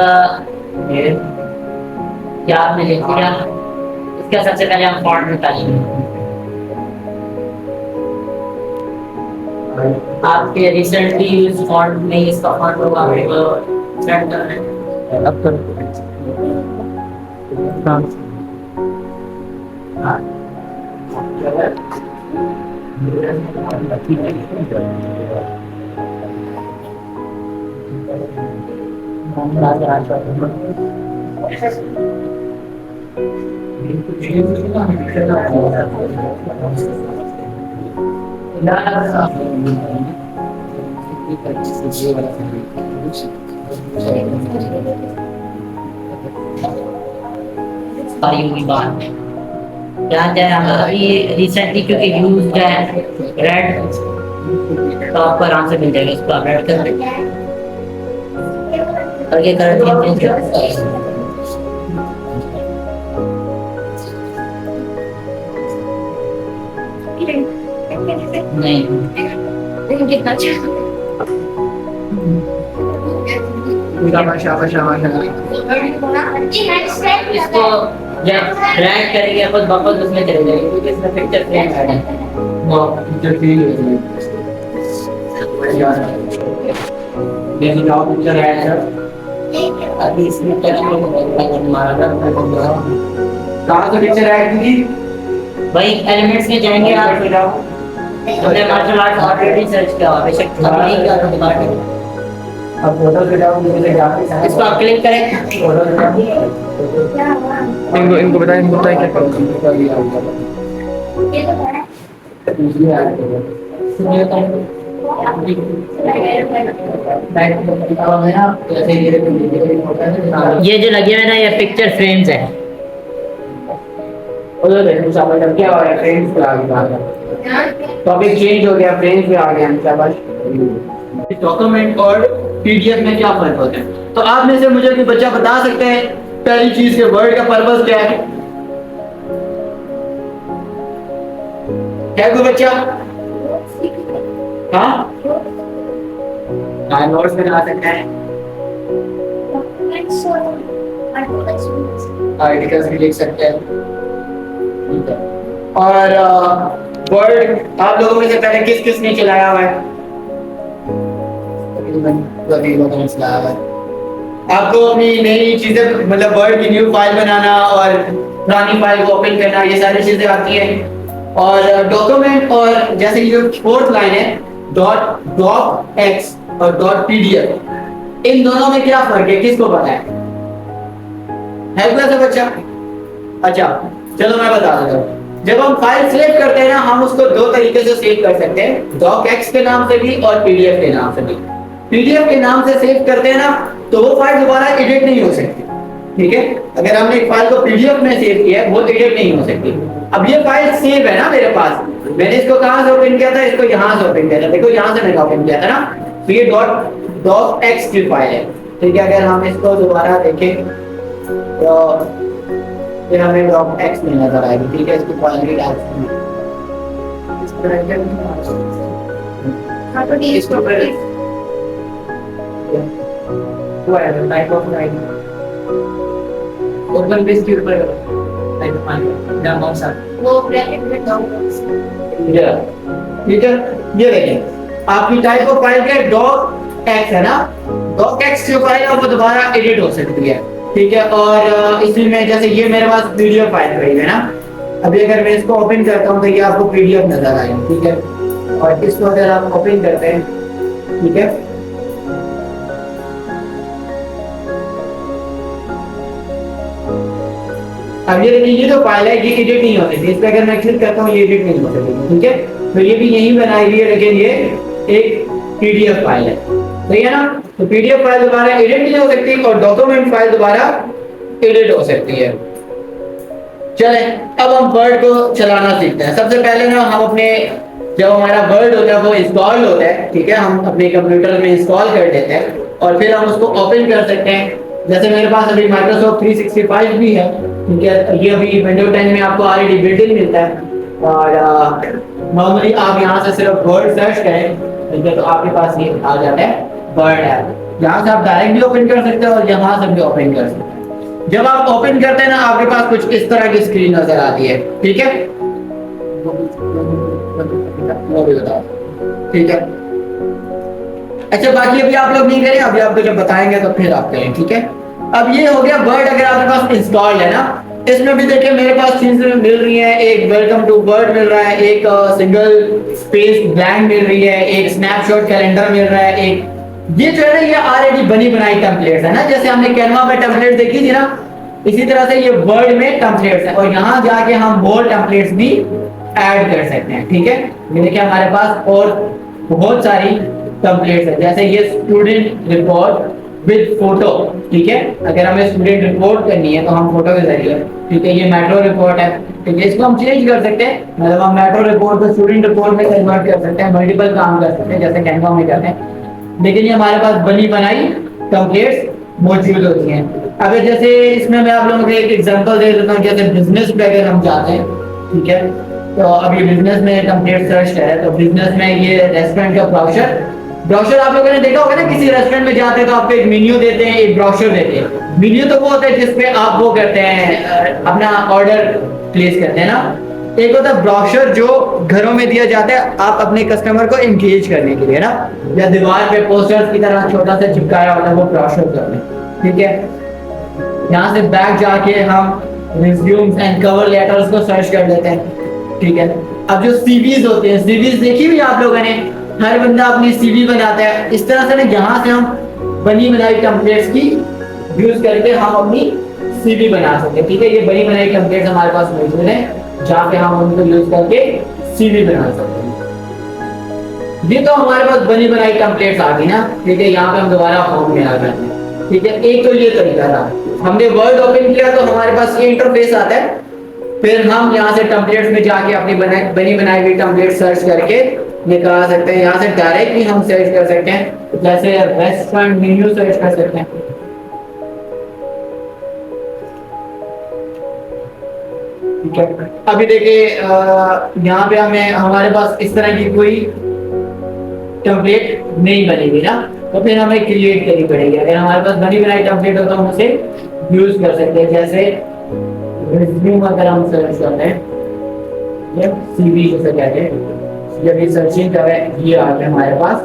क्या आपने लिख दिया? इसका सबसे पहले हम फॉन्ट निकालेंगे। आपके रिसेंटली यूज फॉन्ट में इसका फॉन्ट होगा, आपको सेट करना है। अब कर अभी रिसेंटली क्योंकि यूज है रेड, तो आपको आराम से मिल जाएगा। इसको आप रेड कर आगे कर नहीं कितना अच्छा। इसको जब ड्रैग करेंगे खुद वापस उसमें चले जाएंगे, क्योंकि इसमें पिक्चर फ्रेम ऐड है। वो पिक्चर फ्रेम ये बताओ पिक्चर ऐड है। अभी इसमें टेक्स्ट मारा था, कहाँ से पिक्चर ऐड की? भाई एलिमेंट्स में जाएंगे आप। हमने मार्शल आर्ट ऑलरेडी सर्च किया हुआ, बेशक अब नहीं किया तो डिपार्टमेंट। अब फोटो पे जाओ, मुझे जाके इसको आप क्लिक करें। फोटो पे जाओ। इनको बताएं क्या करूँ? ये जो लगे हुए ना ये पिक्चर फ्रेम्स है। क्या हो रहा है? फ्रेम्स पे आ गया, टॉपिक चेंज हो गया, फ्रेम्स पे आ गया। शाबाश। डॉक्यूमेंट और पीडीएफ में क्या फर्क होता है? तो आप में से मुझे कोई बच्चा बता सकते हैं पहली चीज के वर्ड का पर्पस क्या है? क्या कोई बच्चा? हाँ, नोट्स बना सकते हैं, आर्टिकल्स भी लिख सकते हैं। और वर्ड आप लोगों में से पहले किस किस ने चलाया हुआ है? सभी लोगों ने चलाया हुआ है। आपको अपनी नई चीजें मतलब वर्ड की न्यू फाइल बनाना और पुरानी फाइल को ओपन करना, ये सारी चीजें आती हैं। और डॉक्यूमेंट और जैसे ये जो फोर्थ लाइन है .docx और .pdf, इन दोनों में क्या फर्क है? किसको पता है? कोई बच्चा? अच्छा चलो मैं बता देता हूँ। जब हम फाइल सेव करते हैं ना, हम उसको दो तरीके से सेव कर सकते हैं, docx के नाम से भी और pdf के नाम से भी। pdf के नाम से सेव करते हैं ना तो वो फाइल दोबारा एडिट नहीं हो सकती, ठीक है। अगर हमने एक फाइल को पीडीएफ में सेव किया है वो एडिट नहीं हो सकती। अब ये फाइल सेव है ना मेरे पास, मैंने इसको कहां से ओपन किया था, इसको यहां से ओपन किया था, देखो यहां से मैंने ओपन किया था ना, तो ये .docx की फाइल है, ठीक है। अगर हम इसको दोबारा देखें तो फिर हमें .docx में नजर आएगी, ठीक है। इसकी फाइल की टाइप ऑफ ओपन पेज के ऊपर वो ब्रैकेट में डाउनलोड ठीक है। ये देखिए आपकी टाइप ऑफ फाइल के .docx है ना, .docx जो फाइल है वो दोबारा एडिट हो सकती है, ठीक है। और इसी में जैसे ये मेरे पास पीडीएफ फाइल है ना, अभी अगर मैं इसको ओपन करता हूँ तो ये आपको पीडीएफ नजर आएगी, ठीक है। और इसको अगर आप ओपन करते हैं, ठीक है, अब ये देखिए ये जो फाइल है ये एडिट नहीं हो सकती, इस पे अगर मैं क्लिक करता हूँ ये एडिट नहीं हो सकती, ठीक है। तो ये भी यही बनाई हुई है, लेकिन ये एक पीडीएफ फाइल है, सही है ना। तो पीडीएफ फाइल दोबारा एडिट नहीं हो सकती और डॉक्यूमेंट फाइल दोबारा एडिट हो सकती है। चले अब हम वर्ड को चलाना सीखते हैं। सबसे पहले ना हम अपने जब हमारा वर्ड होता है वो इंस्टॉल होता है, ठीक है, हम अपने कंप्यूटर में इंस्टॉल कर देते हैं और फिर हम उसको ओपन कर सकते हैं। जैसे मेरे पास अभी माइक्रोसॉफ्ट 365 भी है, ठीक है, ये अभी विंडो 10 में आपको ऑलरेडी बिल्ट इन मिलता है। और नॉर्मली आप यहाँ से सिर्फ वर्ड सर्च करें, ठीक है, तो आपके पास ये आ जाता है वर्ड ऐप। यहाँ से आप डायरेक्ट भी ओपन कर सकते हैं और यहाँ से भी ओपन कर सकते हैं। जब आप ओपन करते हैं ना आपके पास कुछ इस तरह की स्क्रीन नजर आती है, ठीक है, वो भी बताओ, ठीक है। अच्छा बाकी अभी आप लोग नहीं करें, अभी आपको जब बताएंगे तो फिर आप करें, ठीक है। अब ये हो गया वर्ड अगर आपके पास इंस्टॉल्ड है ना, इसमें भी देखिए मेरे पास चीजें मिल रही हैं, एक वेलकम टू वर्ड मिल रहा है, एक सिंगल स्पेस ब्लैंक मिल रही है, एक स्नैपशॉट कैलेंडर मिल रहा है, एक ये जो है ना ये ऑलरेडी बनी बनाई टेम्पलेट्स है ना, जैसे हमने कैनवा में टेम्पलेट देखी थी ना, इसी तरह से ये वर्ड में टेम्पलेट्स है और यहाँ जाके हम मोर टेम्पलेट्स भी ऐड कर सकते हैं, ठीक है। ये देखिए हमारे पास और बहुत सारी टेम्पलेट्स है, जैसे ये स्टूडेंट रिपोर्ट विद फोटो, ठीक है, अगर हमें स्टूडेंट रिपोर्ट करनी है तो हम फोटो के जरिए, ठीक है, ये मेट्रो रिपोर्ट है, ठीक है, इसको हम चेंज कर सकते हैं, मतलब हम मेट्रो रिपोर्ट को स्टूडेंट रिपोर्ट में कन्वर्ट कर सकते हैं, मल्टीपल काम कर सकते हैं जैसे कैनवा में करते हैं, लेकिन ये हमारे पास बनी बनाई टेम्पलेट्स मौजूद होती हैं। अगर जैसे इसमें मैं आप लोगों को एक एग्जांपल दे देता हूँ, जैसे बिजनेस पे अगर हम जाते हैं, ठीक है, तो अभी बिजनेस में टेम्पलेट सर्च करें तो बिजनेस में ये रेस्टोरेंट का ब्रोशर आप लोगों ने देखा होगा ना, किसी रेस्टोरेंट में जाते हैं तो आपको एक मेन्यू देते हैं, एक ब्रोशर देते हैं। मेन्यू तो वो होता है जिसपे आप वो करते हैं अपना ऑर्डर प्लेस करते हैं ना, एक होता है ब्रोशर जो घरों में दिया जाता है आप अपने कस्टमर को एंगेज करने के लिए ना, या दीवार पे पोस्टर्स की तरह छोटा सा चिपकाया होता है वो ब्रोशर करते हैं, ठीक है। यहाँ से बैक जाके हम रिज्यूम्स एंड कवर लेटर्स को सर्च कर लेते हैं, ठीक है। अब जो सीवीज होते हैं, सीवीज देखी हुई आप लोगों ने, हर बंदा अपनी सीवी बनाता है, इस तरह से ना यहाँ से हम बनी बनाई टेम्पलेट्स की यूज करके हम अपनी सीवी बना सकते हैं, ठीक है। ये बनी बनाई टेम्पलेट्स हमारे पास मौजूद है जहाँ पे हम उनको यूज करके सीवी बना सकते हैं। ये तो हमारे पास बनी बनाई टेम्पलेट्स आ गई ना, ठीक है, यहाँ पे हम दोबारा फॉर्म में आ जाते हैं, ठीक है। एक तो ये तरीका था, हमने वर्ड ओपन किया तो हमारे पास ये इंटरफेस आता है, फिर हम यहाँ से टेम्पलेट्स में जाके अपनी बनी बनाई हुई टेम्पलेट सर्च करके निकाल सकते हैं। यहाँ से डायरेक्ट भी हम सर्च कर सकते हैं, जैसे रेस्टोरेंट मेन्यू सर्च कर सकते हैं, ठीक है। अभी देखिए यहाँ पे हमें हमारे पास इस तरह की कोई टेम्पलेट नहीं बनेगी ना, तो फिर हमें क्रिएट करनी पड़ेगी। अगर हमारे पास बनी बनाई टेम्पलेट हो तो हम उसे यूज कर सकते हैं, जैसे रिज्यूम अगर हम सर्च करते हैं, ये सीवी जैसे कहते हैं, जब ये सर्चिंग करें ये आते हैं हमारे पास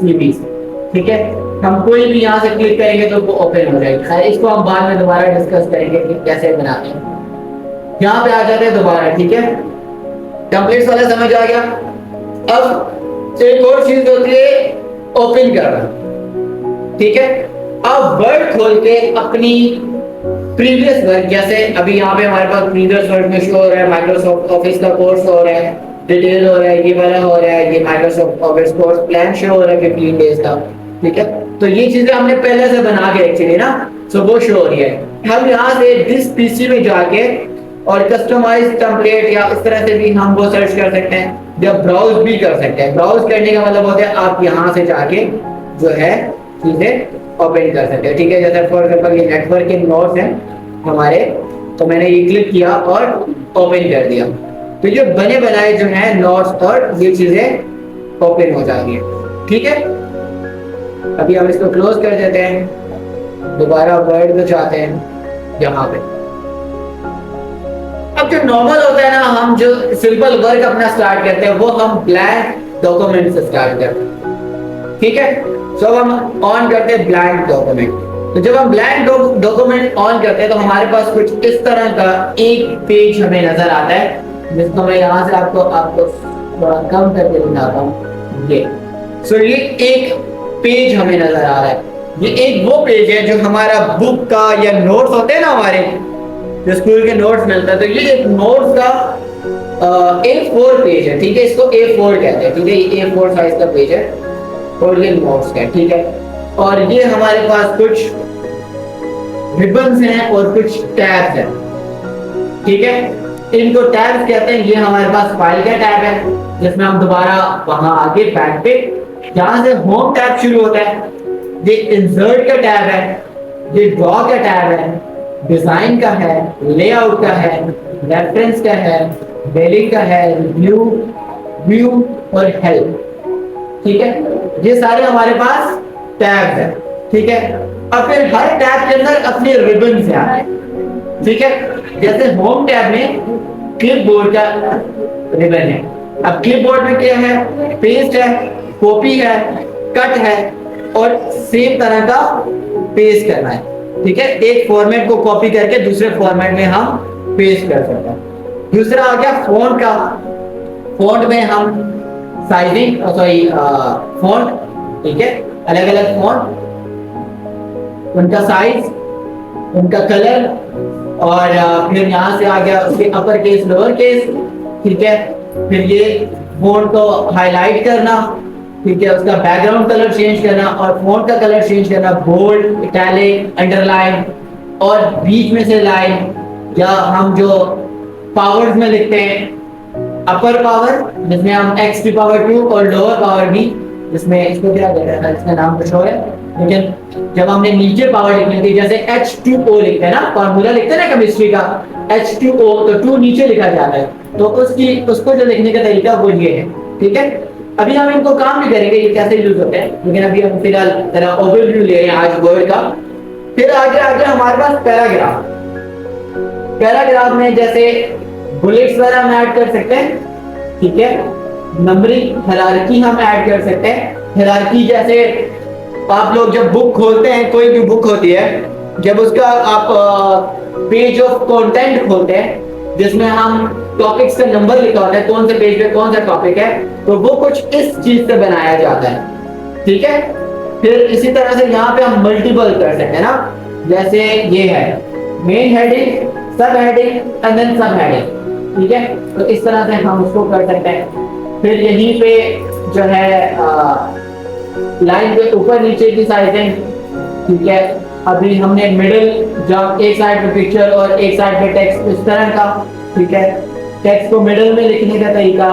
सीवी, ठीक है। हम कोई भी यहाँ से क्लिक करेंगे तो वो ओपन हो जाएगी। खैर इसको हम बाद में दोबारा डिस्कस करेंगे कि कैसे बनाते हैं। यहाँ पे आ जाते हैं दोबारा, ठीक है, टेम्पलेट्स वाला समझ आ गया। अब एक और चीज होती है ओपन करना, ठीक है। अब वर्ड खोल के अपनी प्रीवियस वर्क, जैसे अभी यहाँ पे हमारे पास प्रीवियस वर्क में शो हो रहा है माइक्रोसॉफ्ट ऑफिस का कोर्स हो रहा है, डिटेल हो रहा है, ये वाला हो रहा है, ये Microsoft office course plan show हो रहा है 15 डेज का, ठीक है। तो ये चीजें हमने पहले से बना के रखी थी ना, सो वो शो हो रही है। हम यहाँ से दिस पीसी में जाके और कस्टमाइज टेम्पलेट या इस तरह से भी हम वो सर्च कर सकते हैं, या ब्राउज भी कर सकते हैं। ब्राउज करने का मतलब होता है आप यहाँ से जाके जो है चीजें ओपन कर सकते हैं, ठीक है। जैसे फॉर एग्जांपल ये नेटवर्क के नोट्स हैं हमारे, तो मैंने ये क्लिक किया और ओपन कर दिया, तो ये बने बनाए जो है नोट्स और ये चीजें ओपन हो जाती है, ठीक है। अभी हम इसको क्लोज कर देते हैं, दोबारा वर्ड में जाते हैं यहाँ पे। अब जो नॉर्मल होता है ना, हम जो सिंपल वर्क अपना स्टार्ट करते हैं वो हम ब्लैंक डॉक्यूमेंट से स्टार्ट करते हैं, ठीक है। तो अब हम ऑन करते हैं ब्लैंक डॉक्यूमेंट। तो जब हम ब्लैंक डॉक्यूमेंट ऑन करते हैं तो हमारे पास कुछ इस तरह का एक पेज हमें नजर आता है, जिसको मैं यहाँ से आपको थोड़ा कम करके दिखाता हूँ। ये ये एक पेज हमें नजर आ रहा है। ये एक वो पेज है जो हमारा बुक का या नोट्स होते हैं ना हमारे, जो स्कूल के नोट्स मिलता है, तो ये एक नोट्स का A4 पेज है, ठीक है। इसको A4 कहते हैं, ठीक है। ये A4 साइज का पेज है और ये नोट्स का, ठीक है। और ये हमारे पास कुछ रिबन्स हैं और कुछ टैब्स हैं, ठीक है। इनको टैब्स कहते हैं। ये हमारे पास फाइल का टैब है, जिसमें हम दोबारा वहां आगे बैक पे जहां से होम टैब शुरू होता है, ये इंसर्ट का टैब है, ये ड्रॉ का टैब है, डिजाइन का है, लेआउट का है, रेफरेंस का है, डेलिंग का है, रिव्यू, व्यू और हेल्प, ठीक है। ये सारे हमारे पास टैब है, ठीक है। अब फिर हर टैब के अंदर अपने रिबन्स हैं, ठीक है। जैसे होम टैब में क्लिपबोर्ड का रिबन है। अब क्लिपबोर्ड में क्या है, पेस्ट है, कॉपी है, कट है और सेम तरह का पेस्ट करना है, ठीक है। एक फॉर्मेट को कॉपी करके दूसरे फॉर्मेट में हम पेस्ट कर सकते हैं। दूसरा आ गया फॉन्ट का। फॉन्ट में हम साइजिंग फॉन्ट, ठीक है, अलग अलग फॉन्ट, उनका साइज, उनका कलर, और फिर यहाँ से आ गया उसके अपर केस, लोअर केस, ठीक है। फिर ये फॉन्ट को हाईलाइट करना, ठीक है, उसका बैकग्राउंड कलर चेंज करना और फॉन्ट का कलर चेंज करना, बोल्ड, इटैलिक, अंडरलाइन और बीच में से लाइन, या हम जो पावर्स में लिखते हैं, अपर पावर जिसमें हम x की पावर 2 और लोअर पावर भी, जिसमें इसको क्या कहते हैं, इसका नाम कुछ और है, लेकिन जब हमने नीचे पावर लिखनी थी, जैसे H2O लिखते हैं ना, फॉर्मूला लिखते हैं ना केमिस्ट्री का, H2O, तो 2 नीचे लिखा जाता है, तो उसको जो लिखने का तरीका वो ये है, ठीक है। अभी हम इनको काम भी करेंगे ये कैसे यूज होते हैं, लेकिन अभी हम फिलहाल जरा ओवरव्यू ले रहे हैं आज वर्ड का। फिर आगे हमारे पास पैराग्राफ। पैराग्राफ में जैसे बुलेट्स वगैरह हम ऐड कर सकते हैं, ठीक है। नंबरिंग, हायरार्की हम ऐड कर सकते हैं। हायरार्की जैसे आप लोग जब बुक खोलते हैं, कोई भी बुक होती है, जब उसका आप पेज ऑफ कंटेंट खोलते हैं जिसमें हम टॉपिक्स का नंबर लिखा होता है, कौन से पेज पे कौन सा टॉपिक है, तो वो कुछ इस चीज से बनाया जाता है, ठीक है। फिर इसी तरह से यहाँ पे हम मल्टीपल कर सकते हैं ना, जैसे ये है मेन हेडिंग, सब हेडिंग एंड देन सब हेडिंग, ठीक है। तो इस तरह से हम उसको कर सकते हैं। फिर यहीं पे जो है लाइन के ऊपर नीचे की साइजिंग, ठीक है। अभी हमने मिडिल, जब एक साइड पे पिक्चर और एक साइड पे टेक्स्ट, इस तरह का, ठीक है। टेक्स्ट को मिडिल में लिखने का तरीका,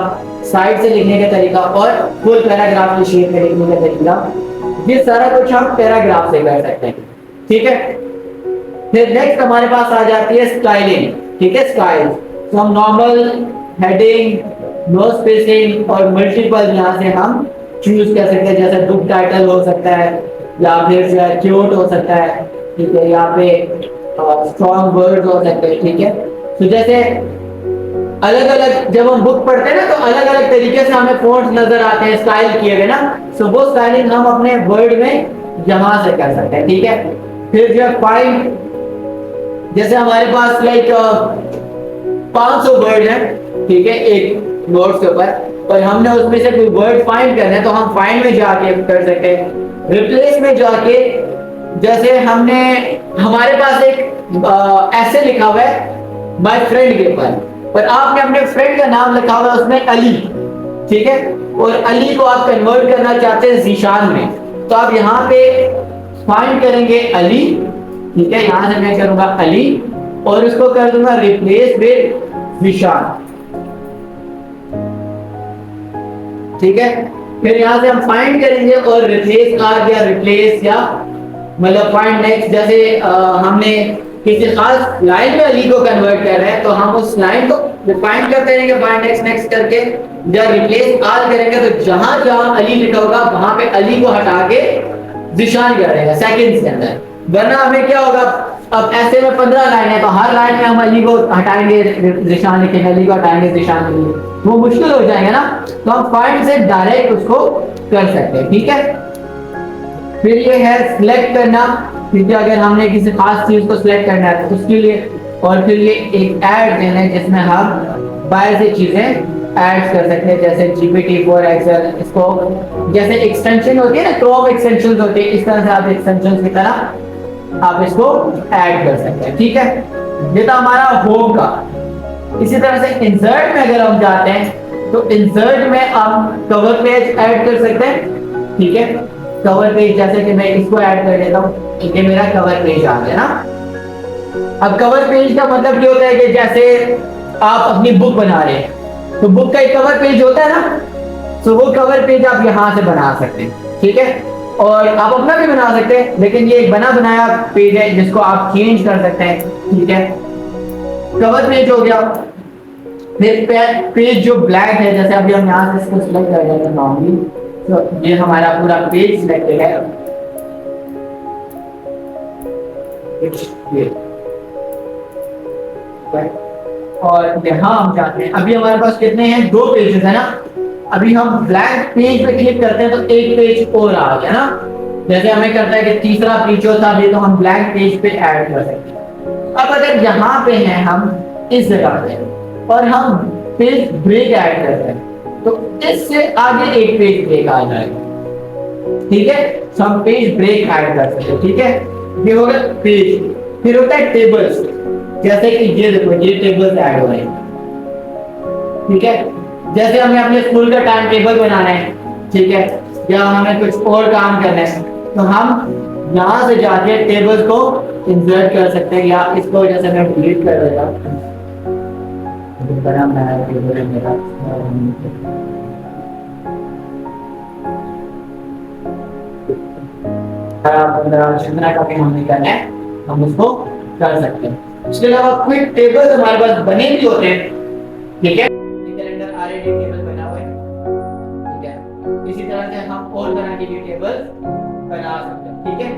साइड से लिखने का तरीका और फुल पैराग्राफ की शेप में लिखने का तरीका, ये सारा कुछ हम पैराग्राफ से कर सकते हैं, ठीक है। फिर नेक्स्ट हमारे पास आ जाती है स्टाइलिंग, ठीक है, स्टाइल। तो हम नॉर्मल, हेडिंग, नो स्पेसिंग और मल्टीपल यहाँ से हम चूज कर सकते हैं, जैसे बुक टाइटल हो सकता है या फिर क्यूट हो सकता है, ठीक है। यहाँ पे स्ट्रॉन्ग वर्ड्स हो सकते हैं, ठीक है। तो जैसे अलग अलग जब हम बुक पढ़ते हैं ना, तो अलग अलग तरीके से हमें फॉन्ट्स नजर आते हैं, स्टाइल किए गए ना, सो वो स्टाइलिंग हम अपने वर्ड में यहाँ से कर सकते हैं, ठीक है। फिर जो फाइंड, जैसे हमारे पास लाइक 500 वर्ड है, ठीक है, एक नोट्स के ऊपर, और हमने उसमें से कोई वर्ड फाइंड करना है तो हम फाइंड में जाके कर सकते हैं। रिप्लेस में जाके, जैसे हमने हमारे पास एक ऐसे लिखा हुआ है माय फ्रेंड के ऊपर, पर आपने अपने फ्रेंड का नाम लिखा हुआ है उसमें अली, ठीक है, और अली को आप कन्वर्ट करना चाहते हैं जीशान में, तो आप यहाँ पे फाइंड करेंगे अली, ठीक है, यहाँ से मैं करूंगा अली और उसको कर दूंगा रिप्लेस विद विशाल, ठीक है। फिर यहाँ से हम फाइंड करेंगे और रिप्लेस आ गया, रिप्लेस या मतलब फाइंड नेक्स्ट, जैसे हमने किसी खास लाइन में अली को कन्वर्ट कर रहे हैं तो हम उस लाइन को फाइंड करते रहेंगे फाइंड नेक्स्ट नेक्स्ट करके, जब रिप्लेस आल करेंगे तो जहां जहां अली लिखा होगा वहां पे अली को हटा के जिशान कर देगा सेकंड्स के अंदर। वरना हमें क्या होगा, अब ऐसे में 15 लाइन है तो हर लाइन में हम अली को हटाएंगे जिशान लिखेंगे, अली को हटाएंगे जिशान लिखेंगे, वो मुश्किल हो जाएगा ना। तो हम फाइंड से डायरेक्ट उसको कर सकते हैं, ठीक है। फिर ये है सिलेक्ट करना, क्योंकि अगर हमने किसी खास चीज को सिलेक्ट करना है तो उसके लिए, और फिर ये एक ऐड देना है जिसमें हम बाहर से चीजें ऐड कर सकते हैं, जैसे GPT-4 एक्सेल, इसको जैसे एक्सटेंशन होती है ना, क्रोम एक्सटेंशंस होती है, इस तरह से आप एक्सटेंशंस की तरह आप इसको ऐड कर सकते हैं, ठीक है। ये था हमारा होम का। इसी तरह से इंसर्ट में अगर हम जाते हैं तो इंसर्ट में हम कवर पेज ऐड कर सकते हैं, ठीक है। कवर पेज, जैसे कि मैं इसको ऐड कर देता हूँ, ये मेरा कवर पेज आ गया ना। अब कवर पेज का मतलब ये होता है कि जैसे आप अपनी बुक बना रहे हैं तो बुक का एक कवर पेज होता है ना, तो वो कवर पेज आप यहाँ से बना सकते हैं, ठीक है। और आप अपना भी बना सकते हैं, लेकिन ये एक बना बनाया पेज है जिसको आप चेंज कर सकते हैं, ठीक है। कवर पेज हो गया। फिर पेज जो ब्लैक है, जैसे अभी हम यहाँ से इसको सिलेक्ट कर देंगे नॉर्मली, तो ये हमारा पूरा पेज सिलेक्टेड है। और यहाँ हम जाते हैं, अभी हमारे पास कितने हैं, 2 पेजेस है ना। अभी हम ब्लैंक पेज पे क्लिक करते हैं तो एक पेज और आ गया ना। जैसे हमें करता है कि तीसरा पेज होता है तो हम ब्लैंक पेज पे ऐड कर सकते हैं। अब अगर यहाँ पे हैं हम इस जगह पे और हम पेज ब्रेक ऐड करते हैं तो इससे आगे एक पेज ब्रेक आ जाएगा, ठीक है। तो हम पेज ब्रेक ऐड कर सकते हैं, ठीक है। ये हो गया पेज। फिर होता है टेबल्स, जैसे कि ये देखो ये टेबल्स ऐड हो रहे हैं, ठीक है। जैसे हमें अपने स्कूल का टाइम टेबल बनाना है, ठीक है, या हमें कुछ और काम करना है तो हम यहाँ से जाके टेबल्स को इंसर्ट कर सकते हैं, या इसको जैसे मैं डिलीट कर देता हूँ, जितना का भी हमने करना है हम उसको कर सकते हैं। उसके अलावा क्विक टेबल हमारे पास बने भी होते हैं, ठीक है। कैलेंडर RAD टेबल बना हुआ है, ठीक है। इसी तरह से हम और तरह की भी टेबल बना सकते हैं, ठीक है।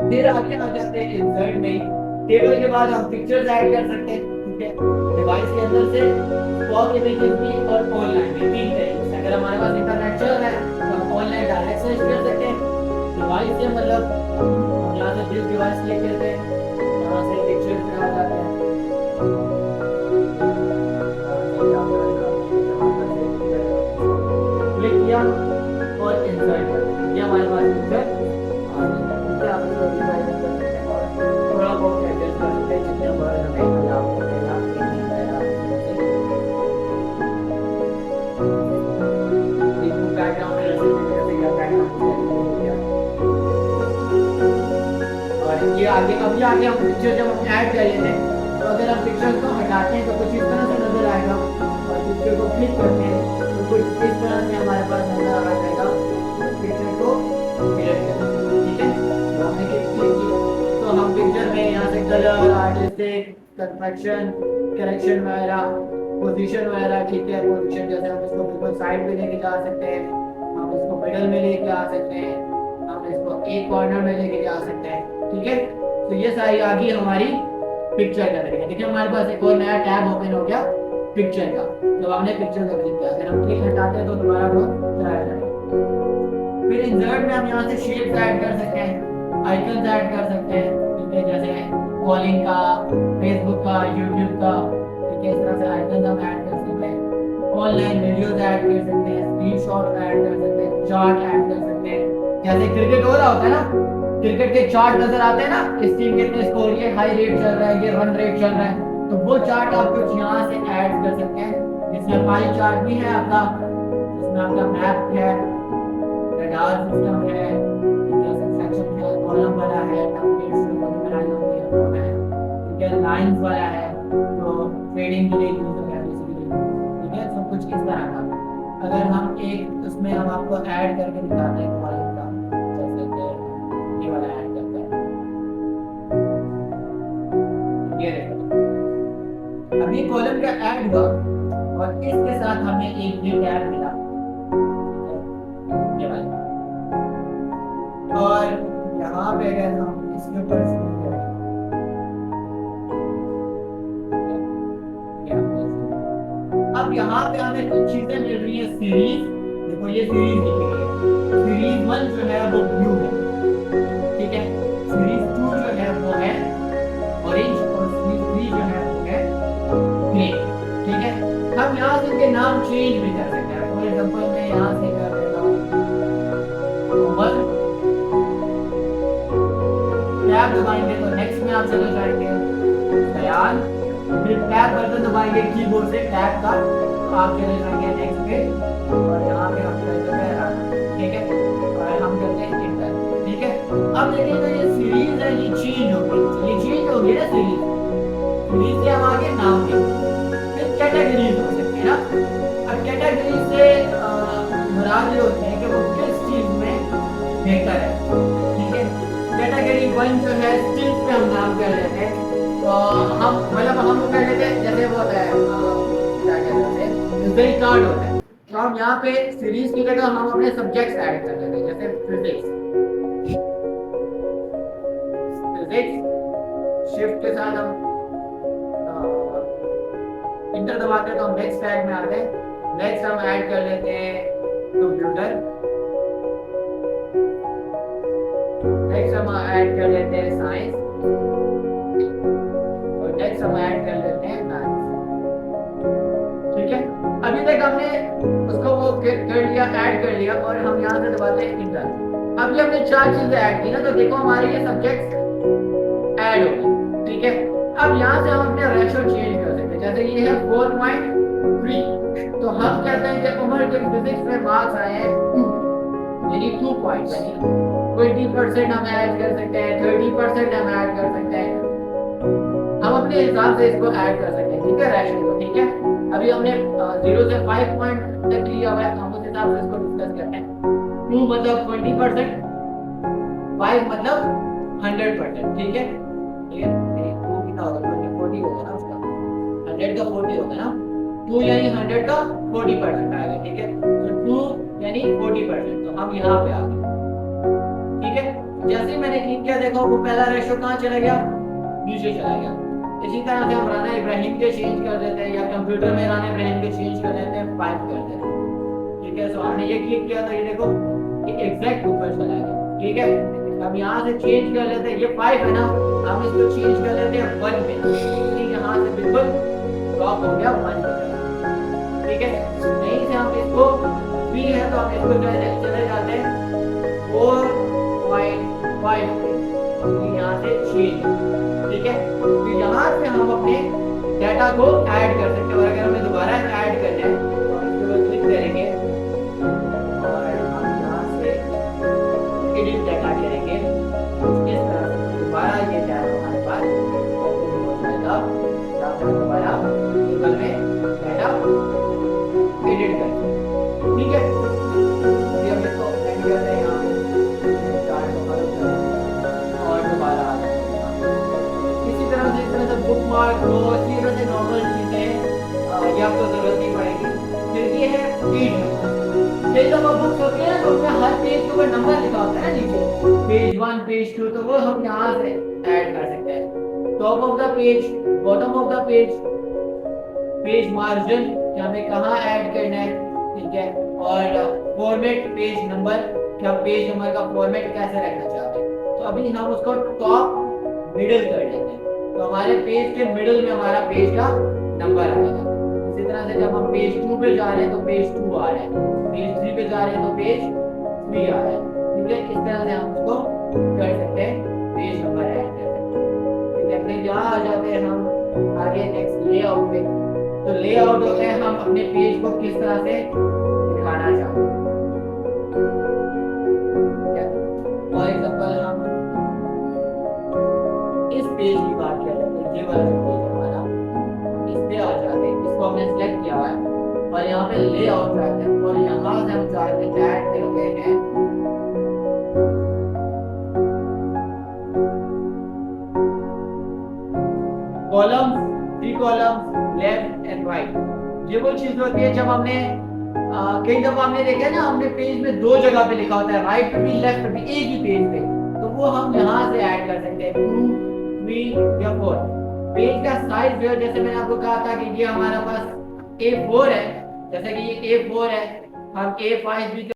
फिर आगे आ जाते हैं इंसर्ट में। टेबल के बाद हम पिक्चर्स ऐड कर सकते हैं, ठीक है। डिवाइस के अंदर से स्टॉक इमेजेस भी और ऑनलाइन भी, तीन तरीके से। अगर हमारे पास इंटरनेट चल रहा है तो हम ऑनलाइन डायरेक्ट सर्च कर सकते हैं डिवाइस से, मतलब हम यहाँ से जिस डिवाइस क्लिक करते हैं यहाँ से पिक्चर्स पे आ जाते हैं, क्लिक किया और इंसर्ट कर दिया, ये हमारे पास पिक्चर आ गई। इससे आप इसको डिवाइस कर सकते हैं और थोड़ा बहुत एडजस्ट कर सकते हैं जितने वर्ड हमें आपको देना है। ये आगे अभी आगे हम पिक्चर जब हम ऐड कर लेते हैं तो अगर हम पिक्चर को हटाते हैं तो कुछ इस तरह से नजर आएगा, और पिक्चर को क्लिक करते हैं तो कुछ इस तरह से हमारे पास नजर आ जाएगा। पिक्चर को सिलेक्ट करें, ठीक है। तो हमने क्लिक किया तो हम पिक्चर में यहाँ से कलर, आर्टिस्टिक, कंस्ट्रक्शन, करेक्शन वगैरह, पोजीशन वगैरह, ठीक है। पोजीशन जैसे हम इसको बिल्कुल साइड पे लेके जा सकते हैं, हम इसको मिडल में लेके आ सकते हैं, हम इसको एक कॉर्नर में लेके जा सकते हैं, ठीक है। तो ये सारी आ गई हमारी पिक्चर का तरीका। देखिए हमारे पास एक और नया टैब ओपन हो गया पिक्चर का। जब हमने पिक्चर को क्लिक किया, अगर हम क्लिक हटाते हैं तो दोबारा वो चला जाएगा। फिर इंसर्ट में हम यहाँ से शेप्स ऐड कर सकते हैं, आइकन्स ऐड कर सकते हैं, ठीक है। जैसे कॉलिंग का, फेसबुक का, यूट्यूब का, ठीक है। इस तरह से आइकन्स हम ऐड कर सकते हैं, ऑनलाइन वीडियोस ऐड कर सकते हैं, स्क्रीनशॉट ऐड कर सकते हैं, चार्ट ऐड कर सकते हैं। जैसे क्रिकेट हो रहा होता है ना, क्रिकेट के चार्ट नजर आते हैं ना, इस टीम कितने स्कोर, ये हाई रेट चल रहा है, ये रन रेट चल रहा है, तो वो चार्ट आप कुछ यहाँ से ऐड कर सकते हैं, जिसमें पाई चार्ट भी है आपका, जिसमें आपका मैप है, रडार सिस्टम है, सेक्शन है, कॉलम वाला है, टेम्पलेट्स जो बनाए होंगे वो है, ठीक है, लाइंस वाला है तो ट्रेडिंग के लिए यूज होगा बेसिकली, ठीक है, सब कुछ इस तरह का। अगर हम एक उसमें हम आपको ऐड करके दिखाते हैं कॉलम का, जैसे कि ये वाला ऐड करते हैं, ये देखो अभी कॉलम का ऐड हुआ और इसके साथ हमें एक ये टैब मिला, ये वाला, और यहाँ पे अगर हम इसके ऊपर zoom करें, अब यहाँ पे हमें कुछ चीजें मिल रही है सीरीज, देखो ये सीरीज दिख रही है, सीरीज 1 जो है वो ब्लू है, ठीक है, सीरीज 2 जो है वो है ऑरेंज और सीरीज 3 जो है वो है ग्रे, ठीक है। हम यहाँ से इनके नाम चेंज भी कर सकते हैं, फॉर एग्जांपल मैं यहाँ से कर देता हूँ टैब दबाएंगे तो नेक्स्ट में आप चले जाएंगे तैयार, फिर टैब बटन दबाएंगे कीबोर्ड से टैब का तो आप चले जाएंगे नेक्स्ट पे, और यहाँ पे हम कर देते हैं रन, ठीक है, और हम करते हैं इंटर, ठीक है। अब देखिए तो ये सीरीज है, ये चेंज हो गई, ये चेंज हो गई ना सीरीज, सीरीज से हम आगे नाम देंगे, फिर कैटेगरीज हो सकती है ना। अब कैटेगरी से मुराद ये होती है कि वो किस चीज में बेहतर है, ठीक है। कैटेगरी 1 जो है स्टिल्स पे हम नाम कर लेते हैं, तो हम मतलब हम कर लेते हैं जैसे वो होता है क्या कहते हैं रिजल्ट कार्ड होता है, तो हम यहाँ पे सीरीज की जगह हम अपने सब्जेक्ट्स ऐड कर लेते हैं, जैसे फिजिक्स, फिजिक्स शिफ्ट के साथ हम इंटर दबाते हैं तो हम नेक्स्ट टैग में आते हैं, नेक्स्ट हम ऐड कर लेते हैं कंप्यूटर, नेक्स्ट हम ऐड कर लेते हैं साइंस, और नेक्स्ट हम ऐड कर लेते हैं मैथ्स, ठीक है। अभी तक हमने उसको वो कर लिया, ऐड कर लिया, और हम यहाँ से दबाते हैं इंटर। अभी हमने 4 चीजें ऐड की ना, तो देखो हमारे ये सब्जेक्ट्स ऐड हो गए, ठीक है। अब यहाँ से हम अपने रेशो चेंज कर सकते हैं, जैसे ये है 4.3, तो हम कहते हैं कि उमर के फिजिक्स में मार्क्स आए हैं 2, यानी 2 पॉइंट, यानी 20% हम ऐड कर सकते हैं, 30% हम ऐड कर सकते हैं, हम अपने हिसाब से इसको ऐड कर सकते हैं, ठीक है, रेशो को, ठीक है। अभी हमने 0 से 5 पॉइंट तक लिया हुआ है, हम उस हिसाब से इसको डिस्कस करते हैं। 2 मतलब 20%, 5 मतलब 100%, ठीक है, ठीक है। 2 कितना होगा, 40 होगा ना उसका, 100 का 40 होगा ना, 2 यानी 100 का 40% आएगा, ठीक है, तो 2 यानी 40%, तो हम यहाँ पे आ गए, ठीक है। जैसे ही मैंने क्लिक किया देखो वो पहला रेशो कहाँ चला गया, नीचे चला गया। इसी तरह से हम राना इब्राहिम के चेंज कर देते हैं, या कंप्यूटर में राना इब्राहिम के चेंज कर देते हैं, 5 कर देते हैं, ठीक है। सो हमने ये क्लिक किया तो ये देखो ये एग्जैक्ट ऊपर चला गया, ठीक है। अब यहाँ से चेंज कर लेते हैं, ये 5 है ना, हम इसको चेंज कर लेते हैं 1 में, ठीक, यहाँ से बिल्कुल ड्रॉप हो गया 1 पे, ठीक है। नहीं से हम इसको 3 है तो हम इसको चले जाते हैं 4.5 पे, यहाँ से चेंज, ठीक है। तो यहाँ से हम अपने डाटा को ऐड कर सकते हैं, और अगर हमें दोबारा ऐड करना है तो हम इसके ऊपर क्लिक करेंगे और हम यहाँ से एडिट डाटा करेंगे, इस तरह से दोबारा ये टैब हमारे पास हो जाएगा, दोबारा गूगल में डाटा एडिट करें, ठीक है। अभी हम इसको एंड करते हैं, यहाँ पे चार्ट को फॉलो करें और दोबारा आ जाए। इस तरह से बुकमार्क लो, इसी तरह से नॉर्मल चीजें ये आपको जरूरत नहीं पड़ेगी। फिर ये है पेज नंबर बुक्स होती है ना, तो उसमें हर पेज के ऊपर नंबर लिखा होता है ना नीचे, पेज 1 पेज 2, तो वो हम यहाँ से ऐड कर सकते हैं। Top of the page, bottom of the page, page margin कि हमें कहाँ ऐड करना है, ठीक है, और फॉर्मेट पेज नंबर कि हम पेज नंबर का फॉर्मेट कैसे रखना चाहते हैं। तो अभी हम उसको टॉप मिडिल कर देते हैं, तो हमारे पेज के मिडिल में हमारा पेज का नंबर आएगा। इसी तरह से जब हम पेज 2 पे जा रहे हैं तो पेज 2 आ रहा है, पेज 3 पे जा रहे हैं तो पेज 3 आ रहा है, ठीक है। इस तरह से हम उसको कर सकते हैं, पेज नंबर ऐड कर सकते हैं, ठीक है। फिर यहाँ आ जाते हैं हम आगे लेआउट होता है हम अपने पेज को किस तरह से दिखाना चाहते हैं। फॉर एग्जांपल हम इस पेज की बात कर रहे हैं, ये वाला जो पेज हमारा, इस पे आ जाते हैं, इसको हमने सिलेक्ट किया हुआ है और यहाँ पे लेआउट जाते हैं और यहाँ से हम जाते हैं ऐड करते हैं columns, 3 columns left and right. ये वो चीज होती है जब हमने कई दफा हमने देखा है ना, हमने पेज में 2 जगह पे लिखा होता है, राइट पे भी लेफ्ट पे भी, एक ही पेज पे, तो वो हम यहाँ से ऐड कर सकते हैं 2, 3 या 4। पेज का साइज जो है, जैसे मैंने आपको कहा था कि ये हमारा पास A4 है, जैसे कि ये A4 है, हम A5 भी